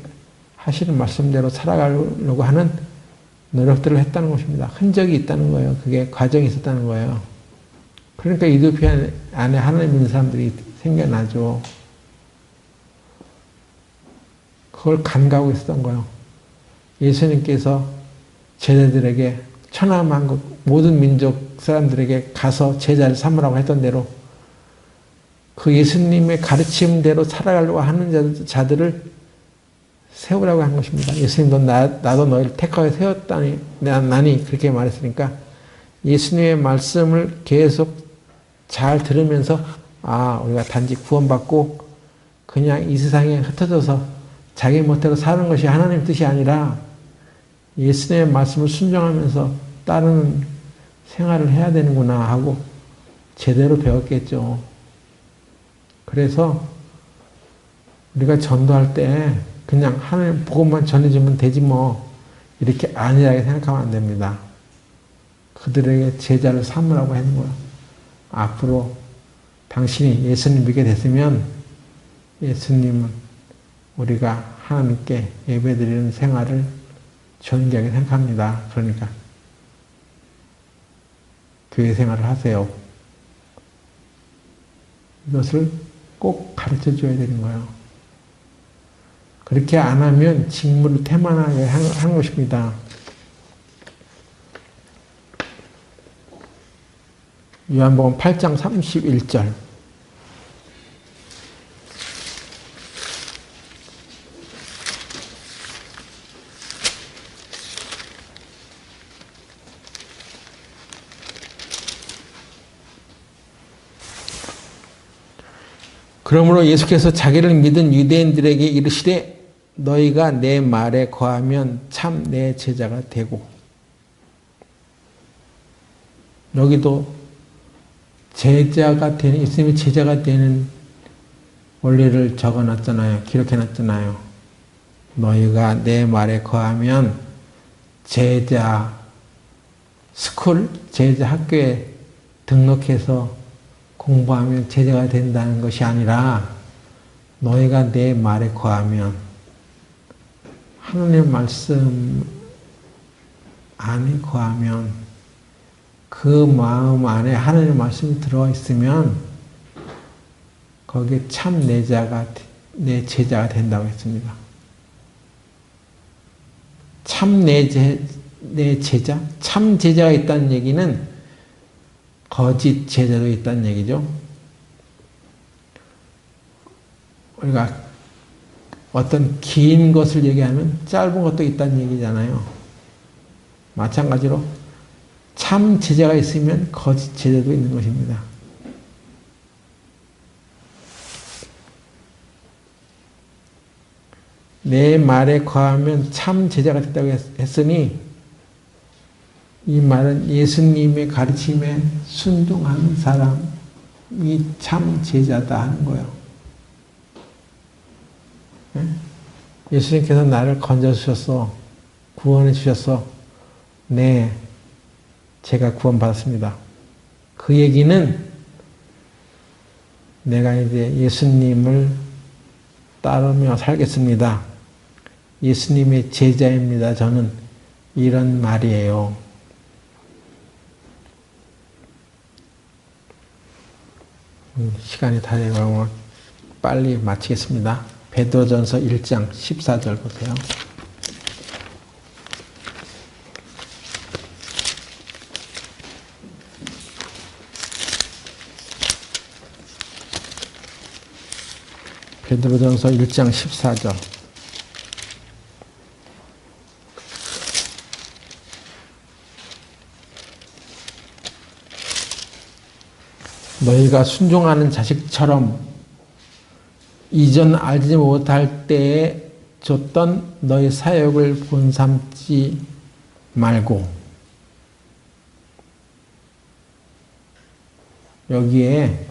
하시는 말씀대로 살아가려고 하는 노력들을 했다는 것입니다. 흔적이 있다는 거예요. 그게 과정이 있었다는 거예요. 그러니까 이디오피아 안에 하나님 믿는 사람들이 생겨나죠. 그걸 간과하고 있었던 거예요. 예수님께서 제자들에게 천하만국 모든 민족 사람들에게 가서 제자를 삼으라고 했던 대로 그 예수님의 가르침대로 살아가려고 하는 자들을 세우라고 한 것입니다. 예수님도 나도 너희를 택하여 세웠다니 나니 그렇게 말했으니까 예수님의 말씀을 계속 잘 들으면서 우리가 단지 구원받고 그냥 이 세상에 흩어져서 자기 멋대로 사는 것이 하나님 뜻이 아니라 예수님의 말씀을 순종하면서 따르는 생활을 해야 되는구나 하고 제대로 배웠겠죠. 그래서 우리가 전도할 때 그냥 하나님 복음만 전해주면 되지 뭐 이렇게 안일하게 생각하면 안 됩니다. 그들에게 제자를 삼으라고 하는 거예요. 앞으로 당신이 예수님 믿게 됐으면 예수님은 우리가 하나님께 예배드리는 생활을 존귀하게 생각합니다. 그러니까 교회 생활을 하세요. 이것을 꼭 가르쳐 줘야 되는 거예요. 그렇게 안 하면 직무를 태만하게 한 것입니다. 요한복음 8장 31절. 그러므로 예수께서 자기를 믿은 유대인들에게 이르시되 너희가 내 말에 거하면 참 내 제자가 되고. 여기도 제자가 되는, 예수님의 제자가 되는 원리를 적어놨잖아요. 기록해놨잖아요. 너희가 내 말에 거하면 제자 스쿨, 제자 학교에 등록해서 공부하면 제자가 된다는 것이 아니라 너희가 내 말에 거하면 하나님의 말씀 안에 거하면 그 마음 안에 하나님의 말씀이 들어와 있으면 거기에 참 내 제자가 된다고 했습니다. 참 내 제자? 참 제자가 있다는 얘기는 거짓 제자도 있다는 얘기죠. 우리가 어떤 긴 것을 얘기하면 짧은 것도 있다는 얘기잖아요. 마찬가지로 참 제자가 있으면 거짓 제자도 있는 것입니다. 내 말에 거하면 참 제자가 됐다고 했으니 이 말은 예수님의 가르침에 순종하는 사람이 참 제자다 하는 거예요. 예수님께서 나를 건져주셔서 구원해 주셔서 네, 제가 구원받았습니다. 그 얘기는 내가 이제 예수님을 따르며 살겠습니다. 예수님의 제자입니다. 저는 이런 말이에요. 시간이 다 돼가고 빨리 마치겠습니다. 베드로전서 1장 14절 보세요. 베드로전서 1장 14절. 너희가 순종하는 자식처럼 이전 알지 못할 때에 줬던 너희 사역을 본삼지 말고. 여기에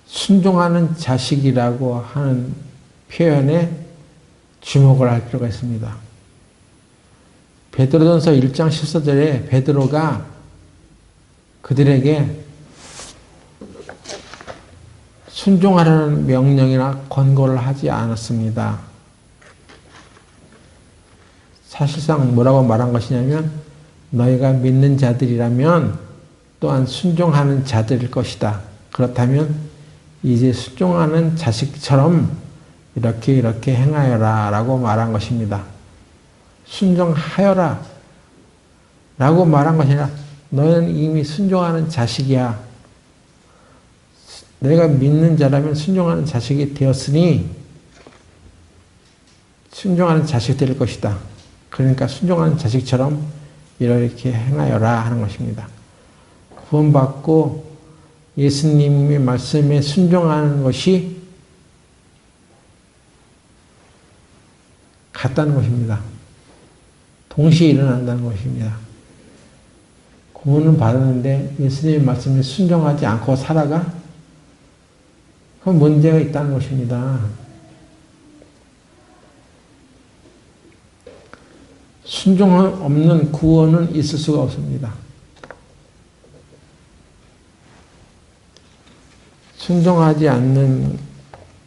순종하는 자식이라고 하는 표현에 주목을 할 필요가 있습니다. 베드로전서 1장 14절에 베드로가 그들에게 순종하라는 명령이나 권고를 하지 않았습니다. 사실상 뭐라고 말한 것이냐면 너희가 믿는 자들이라면 또한 순종하는 자들일 것이다. 그렇다면 이제 순종하는 자식처럼 이렇게 행하여라 라고 말한 것입니다. 순종하여라 라고 말한 것이 아니라 너희는 이미 순종하는 자식이야. 내가 믿는 자라면 순종하는 자식이 되었으니 순종하는 자식이 될 것이다. 그러니까 순종하는 자식처럼 이렇게 행하여라 하는 것입니다. 구원받고 예수님의 말씀에 순종하는 것이 같다는 것입니다. 동시에 일어난다는 것입니다. 구원은 받았는데 예수님의 말씀에 순종하지 않고 살아가? 그건 문제가 있다는 것입니다. 순종 없는 구원은 있을 수가 없습니다. 순종하지 않는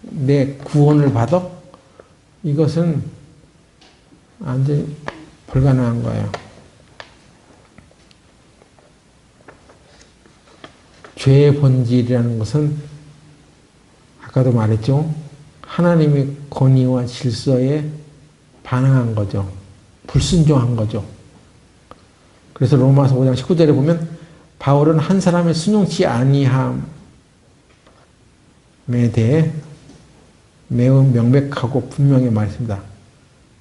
내 구원을 받아? 이것은 완전히 불가능한 거예요. 죄의 본질이라는 것은 아까도 말했죠. 하나님의 권위와 질서에 반항한 거죠. 불순종한 거죠. 그래서 로마서 5장 19절에 보면 바울은 한 사람의 순종치 아니함에 대해 매우 명백하고 분명히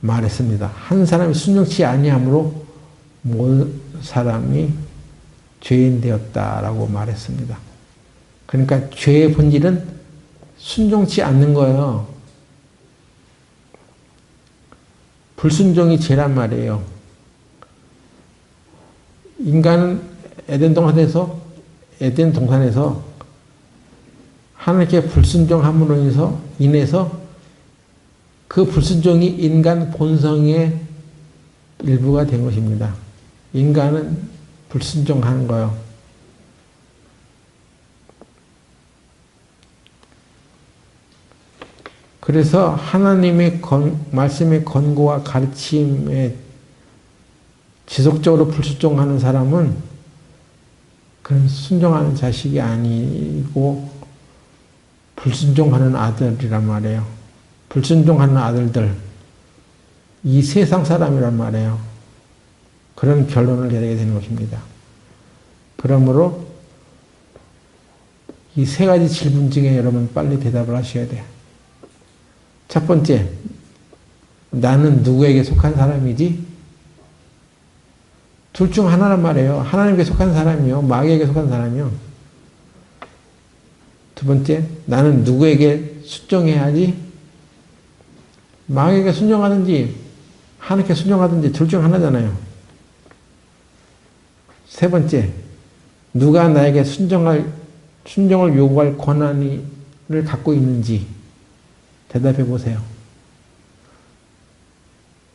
말했습니다. 한 사람이 순종치 아니함으로 모든 사람이 죄인 되었다라고 말했습니다. 그러니까 죄의 본질은 순종치 않는 거예요. 불순종이 죄란 말이에요. 인간은 에덴 동산에서 하나님께 불순종함으로 인해서 그 불순종이 인간 본성의 일부가 된 것입니다. 인간은 불순종하는 거예요. 그래서 하나님의 말씀의 권고와 가르침에 지속적으로 불순종하는 사람은 그런 순종하는 자식이 아니고 불순종하는 아들이란 말이에요. 불순종하는 아들들, 이 세상 사람이란 말이에요. 그런 결론을 내리게 되는 것입니다. 그러므로 이 세 가지 질문 중에 여러분 빨리 대답을 하셔야 돼요. 첫 번째, 나는 누구에게 속한 사람이지? 둘 중 하나란 말이에요. 하나님께 속한 사람이요, 마귀에게 속한 사람이요. 두 번째, 나는 누구에게 순종해야지? 마귀에게 순종하든지 하나님께 순종하든지 둘 중 하나잖아요. 세 번째, 누가 나에게 순종을 요구할 권한을 갖고 있는지 대답해 보세요.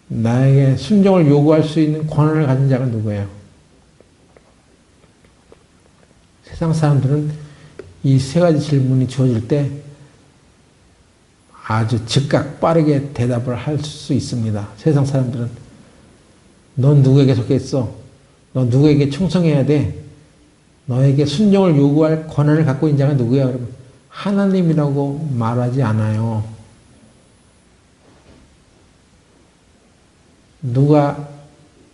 나에게 순종을 요구할 수 있는 권한을 가진 자가 누구예요? 세상 사람들은 이 세 가지 질문이 주어질 때 아주 즉각 빠르게 대답을 할 수 있습니다. 세상 사람들은 넌 누구에게 속했어? 너 누구에게 충성해야 돼? 너에게 순종을 요구할 권한을 갖고 있는 자가 누구야? 여러분, 하나님이라고 말하지 않아요. 누가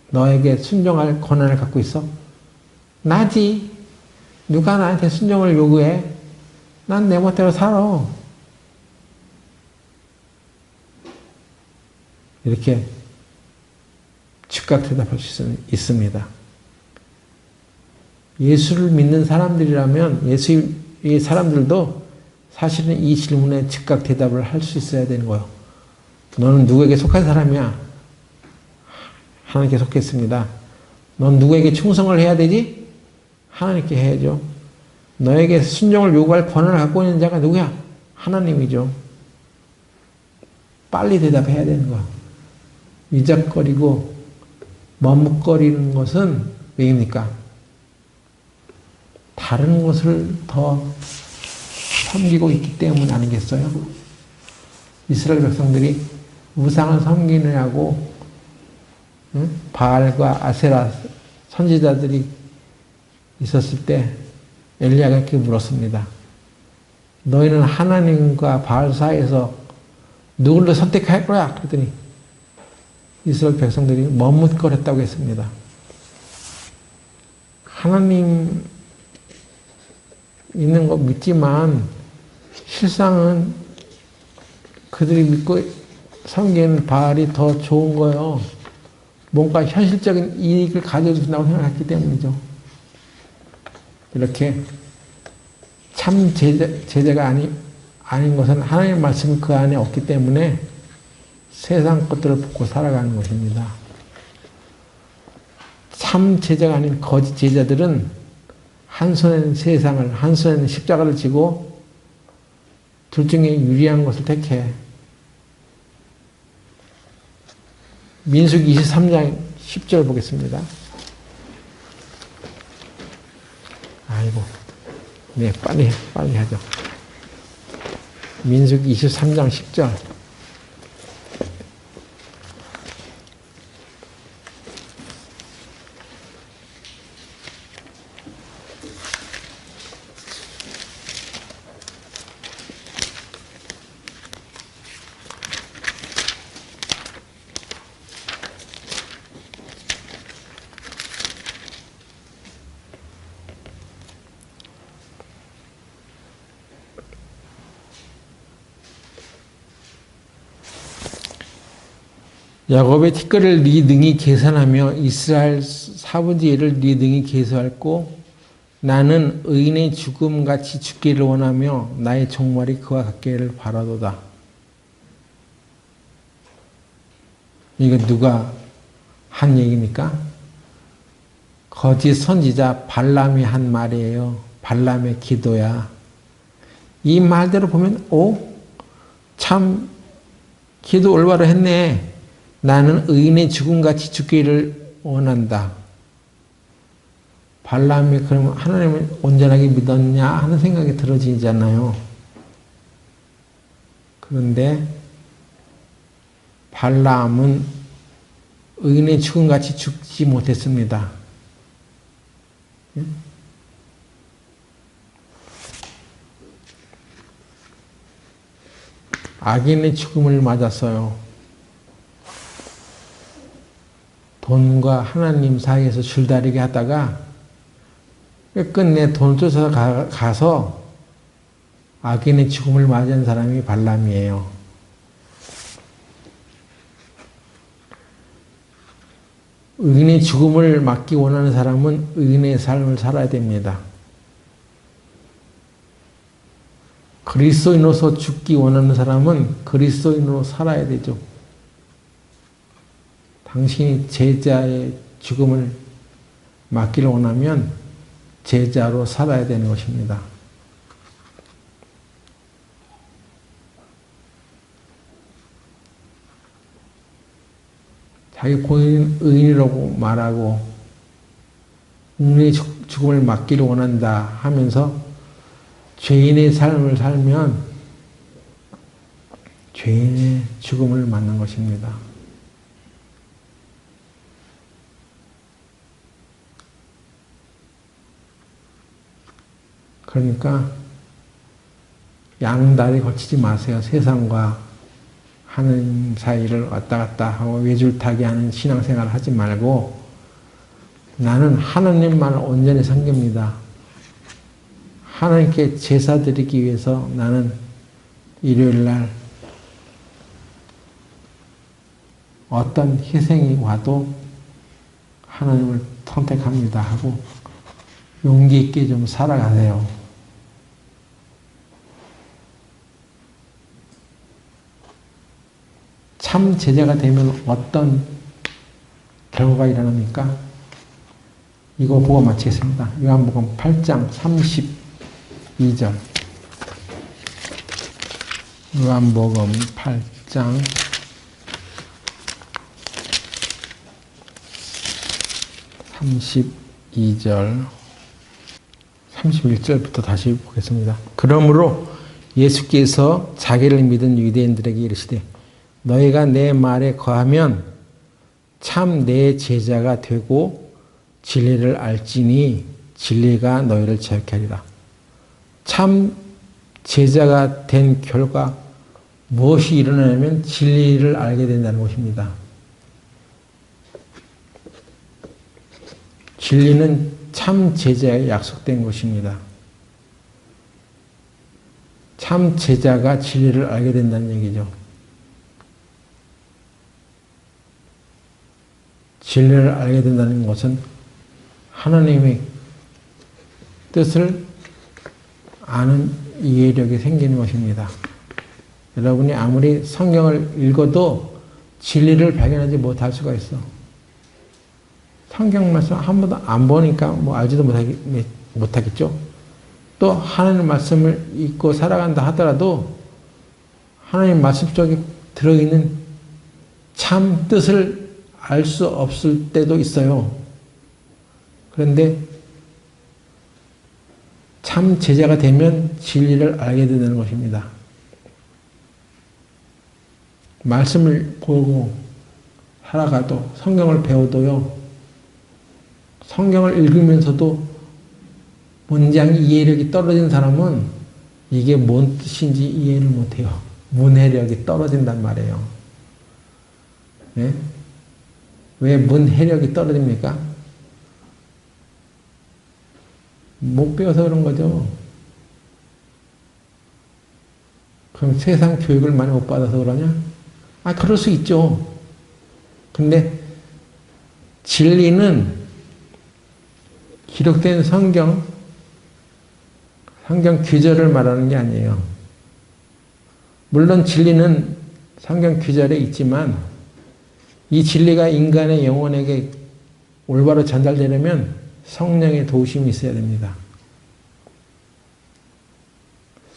너에게 순종할 권한을 갖고 있어? 나지. 누가 나한테 순종을 요구해? 난 내 멋대로 살아. 이렇게 즉각 대답할 수 있습니다. 예수를 믿는 사람들이라면 예수의 사람들도 사실은 이 질문에 즉각 대답을 할 수 있어야 되는 거예요. 너는 누구에게 속한 사람이야? 하나님께 속했습니다. 넌 누구에게 충성을 해야 되지? 하나님께 해야죠. 너에게 순종을 요구할 권한을 갖고 있는 자가 누구야? 하나님이죠. 빨리 대답해야 되는 거야. 위적거리고 머뭇거리는 것은 왜입니까? 다른 것을 더 섬기고 있기 때문 아니겠어요? 이스라엘 백성들이 우상을 섬기느냐고 바알과 아세라 선지자들이 있었을 때 엘리야가 이렇게 물었습니다. 너희는 하나님과 바알 사이에서 누구를 선택할 거야? 그랬더니 이스라엘 백성들이 머뭇거렸다고 했습니다. 하나님 있는 거 믿지만 실상은 그들이 믿고 섬기는 바알이 더 좋은 거예요. 뭔가 현실적인 이익을 가져준다고 생각했기 때문이죠. 이렇게 참 제자가 아닌 것은 하나님의 말씀이 그 안에 없기 때문에 세상 것들을 보고 살아가는 것입니다. 참 제자가 아닌 거짓 제자들은 한 손에는 세상을, 한 손에는 십자가를 쥐고 둘 중에 유리한 것을 택해. 민수기 23장 10절 보겠습니다. 아이고, 네, 빨리 하죠. 민수기 23장 10절. 야곱의 티끌을 네 능히 계산하며 이스라엘 4분의 1을 네 능히 계수하고 나는 의인의 죽음같이 죽기를 원하며 나의 종말이 그와 같기를 바라도다. 이거 누가 한 얘기입니까? 거짓 선지자 발람이 한 말이에요. 발람의 기도야. 이 말대로 보면 참 기도 올바로 했네. 나는 의인의 죽음같이 죽기를 원한다. 발람이 그러면 하나님을 온전하게 믿었냐 하는 생각이 들어지잖아요. 그런데 발람은 의인의 죽음같이 죽지 못했습니다. 악인의 죽음을 맞았어요. 돈과 하나님 사이에서 줄다리기 하다가 끝내 돈을 쫓아서 가서 악인의 죽음을 맞이한 사람이 발람이에요. 의인의 죽음을 막기 원하는 사람은 의인의 삶을 살아야 됩니다. 그리스도인으로서 죽기 원하는 사람은 그리스도인으로 살아야 되죠. 당신이 제자의 죽음을 막기를 원하면 제자로 살아야 되는 것입니다. 자기 본인 의인이라고 말하고 의인의 죽음을 막기를 원한다 하면서 죄인의 삶을 살면 죄인의 죽음을 맞는 것입니다. 그러니까 양다리 걸치지 마세요. 세상과 하나님 사이를 왔다 갔다 하고 외줄타기 하는 신앙생활을 하지 말고 나는 하나님만 온전히 섬깁니다. 하나님께 제사 드리기 위해서 나는 일요일날 어떤 희생이 와도 하나님을 선택합니다 하고 용기 있게 좀 살아가세요. 참 제자가 되면 어떤 결과가 일어납니까? 이거 보고 마치겠습니다. 요한복음 8장 32절. 요한복음 8장 32절 31절부터 다시 보겠습니다. 그러므로 예수께서 자기를 믿은 유대인들에게 이르시되 너희가 내 말에 거하면 참 내 제자가 되고 진리를 알지니 진리가 너희를 자유케 하리라. 참 제자가 된 결과 무엇이 일어나냐면 진리를 알게 된다는 것입니다. 진리는 참 제자에 약속된 것입니다. 참 제자가 진리를 알게 된다는 얘기죠. 진리를 알게 된다는 것은 하나님의 뜻을 아는 이해력이 생기는 것입니다. 여러분이 아무리 성경을 읽어도 진리를 발견하지 못할 수가 있어. 성경 말씀 한 번도 안 보니까 뭐 알지도 못하겠죠. 또 하나님 말씀을 읽고 살아간다 하더라도 하나님 말씀 속에 들어있는 참 뜻을 알 수 없을 때도 있어요. 그런데 참 제자가 되면 진리를 알게 된다는 것입니다. 말씀을 보고 살아가도 성경을 배워도요. 성경을 읽으면서도 문장 이해력이 떨어진 사람은 이게 뭔 뜻인지 이해를 못해요. 문해력이 떨어진단 말이에요. 네? 왜 문해력이 떨어집니까? 못 배워서 그런 거죠. 그럼 세상 교육을 많이 못 받아서 그러냐? 아, 그럴 수 있죠. 근데 진리는 기록된 성경 규절을 말하는 게 아니에요. 물론 진리는 성경 규절에 있지만 이 진리가 인간의 영혼에게 올바로 전달되려면 성령의 도우심이 있어야 됩니다.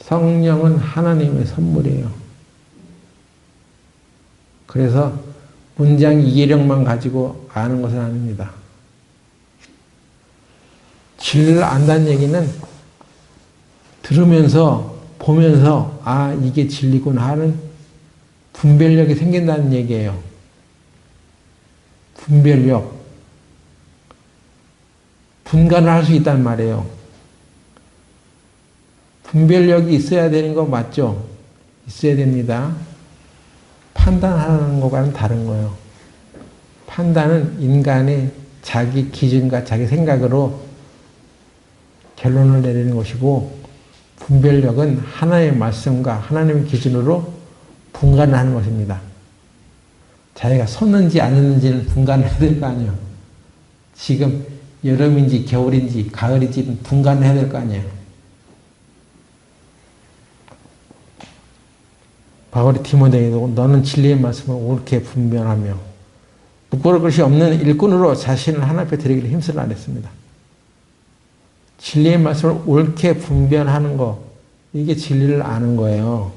성령은 하나님의 선물이에요. 그래서 문장 이해력만 가지고 아는 것은 아닙니다. 진리를 안다는 얘기는 들으면서 보면서 아 이게 진리구나 하는 분별력이 생긴다는 얘기예요. 분별력. 분간을 할 수 있단 말이에요. 분별력이 있어야 되는 거 맞죠? 있어야 됩니다. 판단하는 것과는 다른 거예요. 판단은 인간의 자기 기준과 자기 생각으로 결론을 내리는 것이고 분별력은 하나님의 말씀과 하나님의 기준으로 분간을 하는 것입니다. 자기가 섰는지 안 섰는지는 분간을 해야 될 거 아니에요. 지금 여름인지 겨울인지 가을인지 분간을 해야 될 거 아니에요. 바울이 디모데에게 너는 진리의 말씀을 옳게 분별하며 부끄러울 것이 없는 일꾼으로 자신을 하나님 앞에 드리기를 힘쓰라 그랬습니다. 진리의 말씀을 옳게 분별하는 거, 이게 진리를 아는 거예요.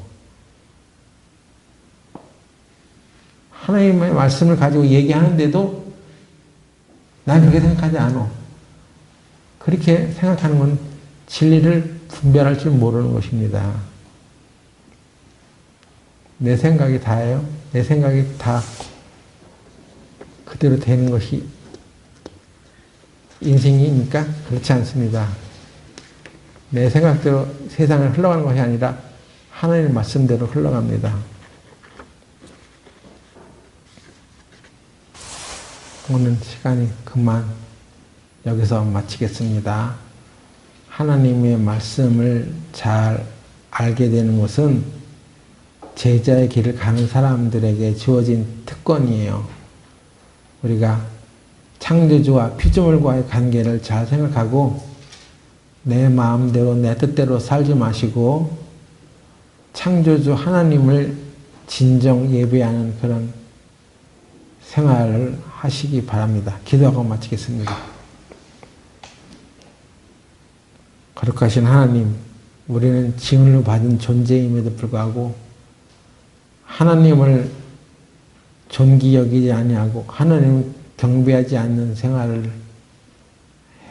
하나님의 말씀을 가지고 얘기하는데도 난 그렇게 생각하지 않아. 그렇게 생각하는 건 진리를 분별할 줄 모르는 것입니다. 내 생각이 다예요. 내 생각이 다 그대로 되는 것이 인생이니까 그렇지 않습니다. 내 생각대로 세상을 흘러가는 것이 아니라 하나님의 말씀대로 흘러갑니다. 오늘 시간이 그만 여기서 마치겠습니다. 하나님의 말씀을 잘 알게 되는 것은 제자의 길을 가는 사람들에게 주어진 특권이에요. 우리가 창조주와 피조물과의 관계를 잘 생각하고 내 마음대로 내 뜻대로 살지 마시고 창조주 하나님을 진정 예배하는 그런 생활을 하시기 바랍니다. 기도하고 마치겠습니다. 거룩하신 하나님, 우리는 징을 받은 존재임에도 불구하고 하나님을 존귀 여기지 아니하고 하나님을 경배하지 않는 생활을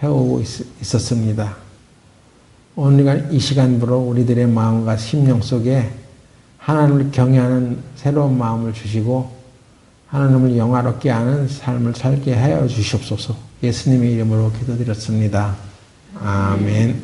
해오고 있었습니다. 오늘 이 시간부로 우리들의 마음과 심령 속에 하나님을 경외하는 새로운 마음을 주시고 하나님을 영화롭게 하는 삶을 살게 하여 주시옵소서. 예수님의 이름으로 기도드렸습니다. 아멘.